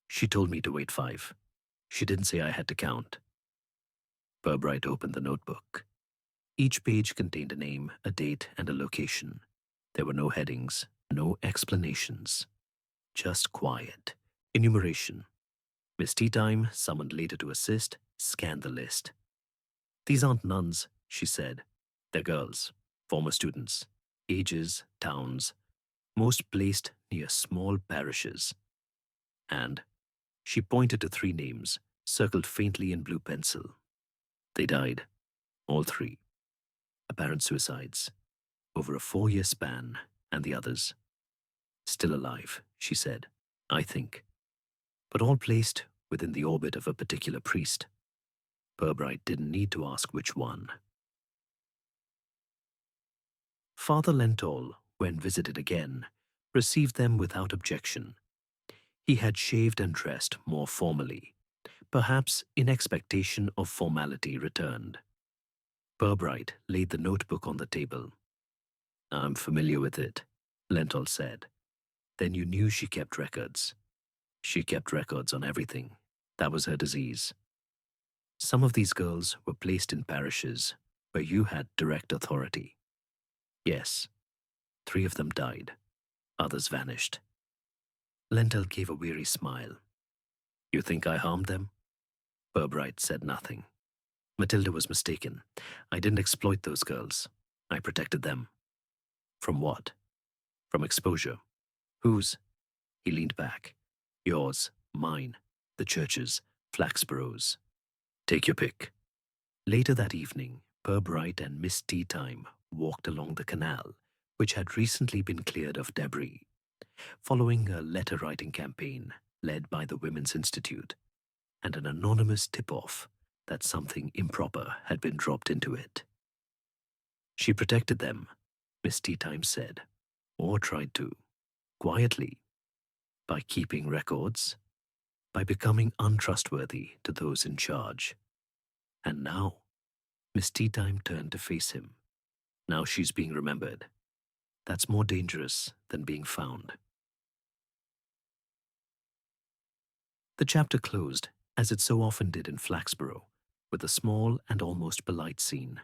She told me to wait 5. She didn't say I had to count." Purbright opened the notebook. Each page contained a name, a date, and a location. There were no headings, no explanations. Just quiet. Enumeration. Miss Teatime, summoned later to assist, scanned the list. "These aren't nuns," she said. "They're girls, former students, ages, towns, most placed near small parishes." And she pointed to 3 names, circled faintly in blue pencil. "They died, all 3. Apparent suicides, over a 4-year span, and the others still alive," she said, "I think, but all placed within the orbit of a particular priest." Purbright didn't need to ask which one. Father Lenthal, when visited again, received them without objection. He had shaved and dressed more formally, perhaps in expectation of formality returned. Purbright laid the notebook on the table. "I'm familiar with it," Lenthal said. "Then you knew she kept records." "She kept records on everything. That was her disease." "Some of these girls were placed in parishes where you had direct authority." "Yes. 3 of them died. Others vanished." Lenthal gave a weary smile. "You think I harmed them?" Purbright said nothing. "Matilda was mistaken. I didn't exploit those girls. I protected them." "From what?" "From exposure." "Whose?" He leaned back. "Yours, mine, the church's, Flaxborough's. Take your pick." Later that evening, Purbright and Miss Teatime walked along the canal, which had recently been cleared of debris, following a letter-writing campaign led by the Women's Institute, and an anonymous tip-off that something improper had been dropped into it. "She protected them," Miss Teatime said, "or tried to, quietly, by keeping records, by becoming untrustworthy to those in charge. And now," Miss Teatime turned to face him, "now she's being remembered. That's more dangerous than being found." The chapter closed, as it so often did in Flaxborough, with a small and almost polite scene.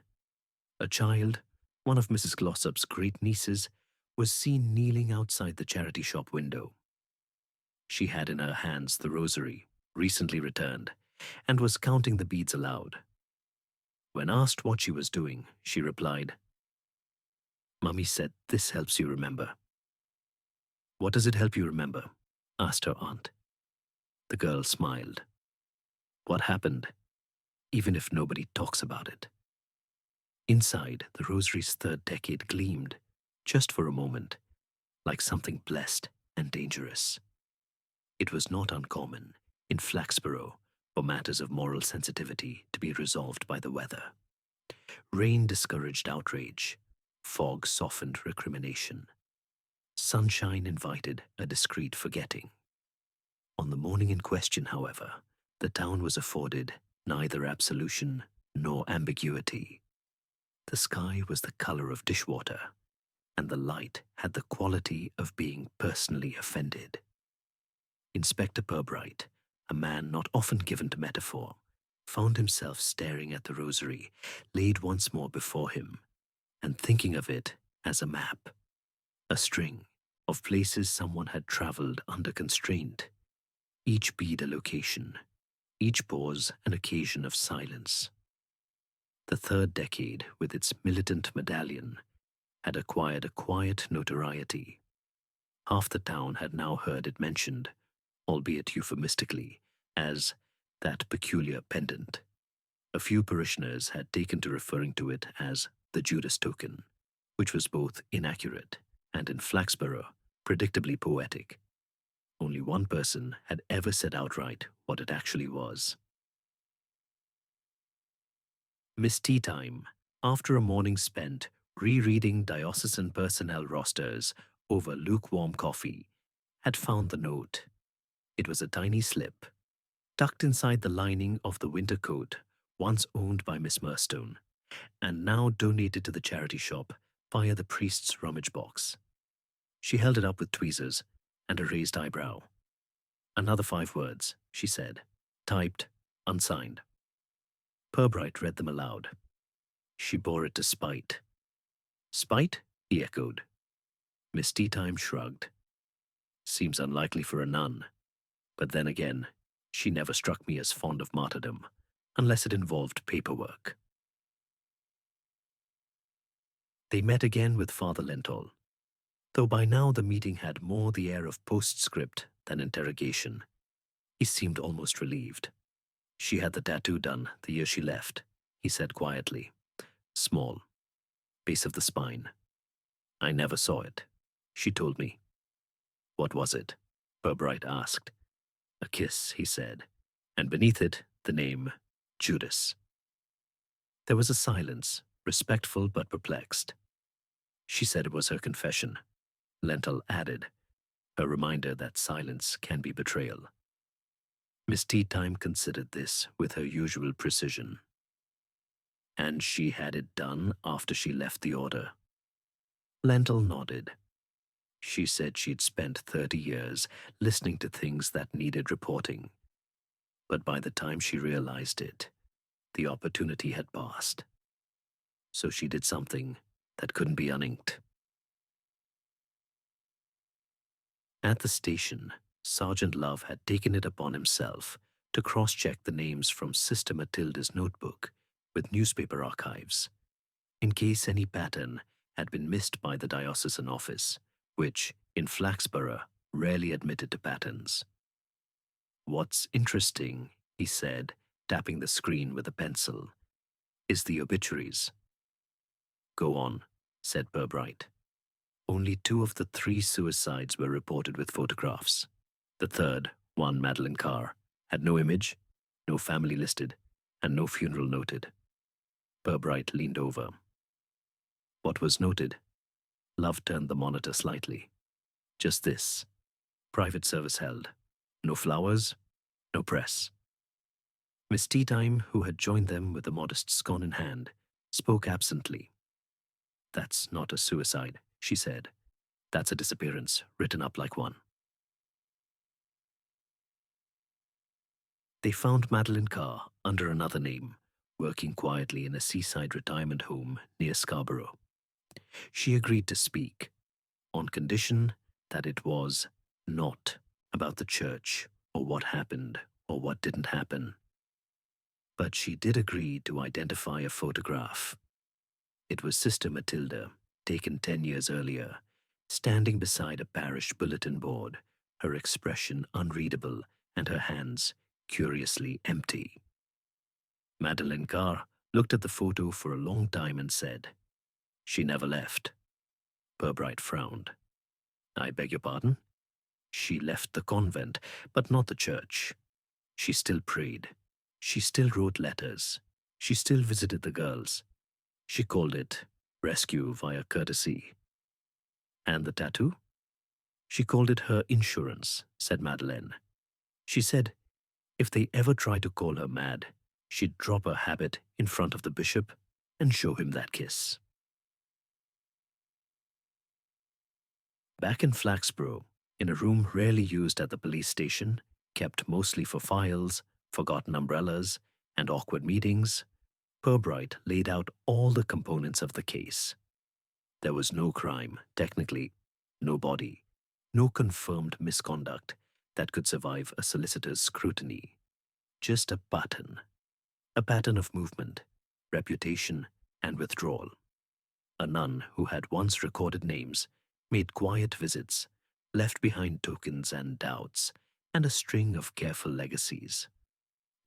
A child, one of Mrs. Glossop's great nieces, was seen kneeling outside the charity shop window. She had in her hands the rosary, recently returned, and was counting the beads aloud. When asked what she was doing, she replied, "Mummy said this helps you remember." "What does it help you remember?" asked her aunt. The girl smiled. "What happened, even if nobody talks about it." Inside, the rosary's third decade gleamed, just for a moment, like something blessed and dangerous. It was not uncommon in Flaxborough for matters of moral sensitivity to be resolved by the weather. Rain discouraged outrage, fog softened recrimination, sunshine invited a discreet forgetting. On the morning in question, however, the town was afforded neither absolution nor ambiguity. The sky was the color of dishwater, and the light had the quality of being personally offended. Inspector Purbright, a man not often given to metaphor, found himself staring at the rosary laid once more before him, and thinking of it as a map, a string of places someone had traveled under constraint, each bead a location, each pause an occasion of silence. The third decade, with its militant medallion, had acquired a quiet notoriety. Half the town had now heard it mentioned, albeit euphemistically, as that peculiar pendant. A few parishioners had taken to referring to it as the Judas token, which was both inaccurate and, in Flaxborough, predictably poetic. Only one person had ever said outright what it actually was. Miss Teatime, after a morning spent rereading diocesan personnel rosters over lukewarm coffee, had found the note. It was a tiny slip, tucked inside the lining of the winter coat once owned by Miss Murstone, and now donated to the charity shop via the priest's rummage box. She held it up with tweezers and a raised eyebrow. "Another 5 words," she said, typed, unsigned. Purbright read them aloud. She bore it to Spite. "Spite?" he echoed. Miss Teatime shrugged. "Seems unlikely for a nun. But then again, she never struck me as fond of martyrdom, unless it involved paperwork." They met again with Father Lenthal, though by now the meeting had more the air of postscript than interrogation. He seemed almost relieved. "She had the tattoo done the year she left," he said quietly. "Small. Base of the spine. I never saw it. She told me." "What was it?" Purbright asked. "A kiss," he said, "and beneath it the name Judas." There was a silence, respectful but perplexed. "She said it was her confession," Lenthal added, a reminder that silence can be betrayal. Miss Teatime considered this with her usual precision. "And she had it done after she left the order?" Lenthal nodded. "She said she'd spent 30 years listening to things that needed reporting. But by the time she realized it, the opportunity had passed. So she did something that couldn't be uninked." At the station, Sergeant Love had taken it upon himself to cross-check the names from Sister Matilda's notebook with newspaper archives, in case any pattern had been missed by the diocesan office, which, in Flaxborough, rarely admitted to patterns. "What's interesting," he said, tapping the screen with a pencil, "is the obituaries." "Go on," said Purbright. Only 2 of the 3 suicides were reported with photographs. The third, one Madeline Carr, had no image, no family listed, and no funeral noted. Purbright leaned over. "What was noted?" Love turned the monitor slightly. "Just this. Private service held. No flowers, no press." Miss Teatime, who had joined them with a modest scone in hand, spoke absently. "That's not a suicide," she said. "That's a disappearance, written up like one." They found Madeline Carr under another name, working quietly in a seaside retirement home near Scarborough. She agreed to speak, on condition that it was not about the church or what happened or what didn't happen. But she did agree to identify a photograph. It was Sister Matilda, taken 10 years earlier, standing beside a parish bulletin board, her expression unreadable and her hands curiously empty. "Madeline Carr looked at the photo for a long time and said, "She never left." Purbright frowned. "I beg your pardon?" "She left the convent, but not the church. She still prayed. She still wrote letters. She still visited the girls. She called it rescue via courtesy." "And the tattoo?" "She called it her insurance," said Madeleine. "She said if they ever tried to call her mad, she'd drop her habit in front of the bishop and show him that kiss." Back in Flaxborough, in a room rarely used at the police station, kept mostly for files, forgotten umbrellas, and awkward meetings, Purbright laid out all the components of the case. There was no crime, technically, no body, no confirmed misconduct that could survive a solicitor's scrutiny. Just a pattern of movement, reputation, and withdrawal. A nun who had once recorded names, made quiet visits, left behind tokens and doubts, and a string of careful legacies.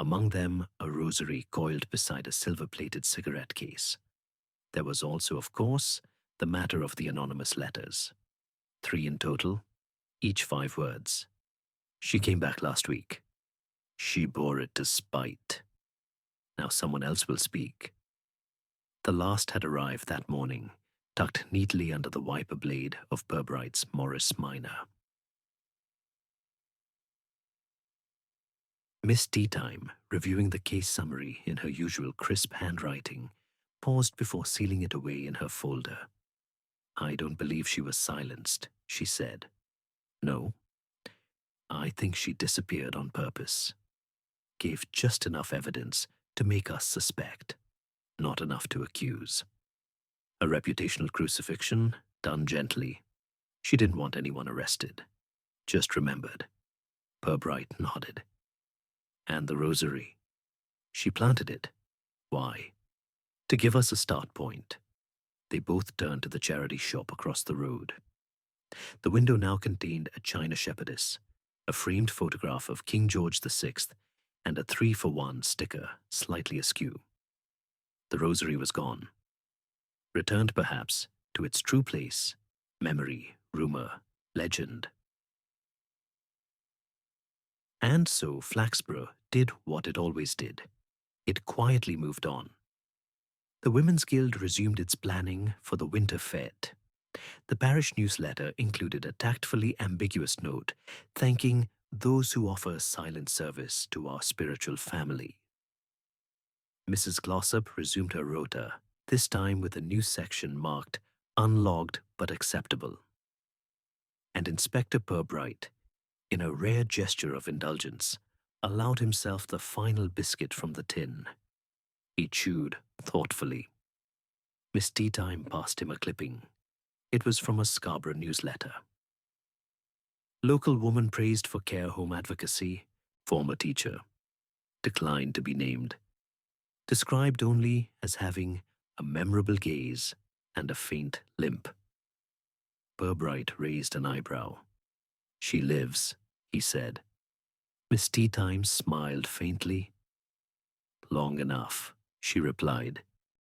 Among them, a rosary coiled beside a silver-plated cigarette case. There was also, of course, the matter of the anonymous letters. 3 in total, each 5 words. "She came back last week. She bore it to spite. Now someone else will speak." The last had arrived that morning, tucked neatly under the wiper blade of Purbright's Morris Minor. Miss Teatime, reviewing the case summary in her usual crisp handwriting, paused before sealing it away in her folder. "I don't believe she was silenced," she said. "No. I think she disappeared on purpose. Gave just enough evidence to make us suspect, not enough to accuse. A reputational crucifixion, done gently. She didn't want anyone arrested. Just remembered." Purbright nodded. "And the rosary. She planted it. Why? To give us a start point." They both turned to the charity shop across the road. The window now contained a china shepherdess, a framed photograph of King George VI, and a 3-for-1 sticker slightly askew. The rosary was gone. Returned, perhaps, to its true place: memory, rumor, legend. And so Flaxborough did what it always did. It quietly moved on. The Women's Guild resumed its planning for the winter fete. The parish newsletter included a tactfully ambiguous note thanking those who offer silent service to our spiritual family. Mrs. Glossop resumed her rota, this time with a new section marked "Unlogged but Acceptable." And Inspector Purbright, in a rare gesture of indulgence, allowed himself the final biscuit from the tin. He chewed thoughtfully. Miss Teatime passed him a clipping. It was from a Scarborough newsletter. "Local woman praised for care home advocacy, former teacher. Declined to be named. Described only as having a memorable gaze and a faint limp." Purbright raised an eyebrow. "She lives," he said. Miss Teatime smiled faintly. "Long enough," she replied.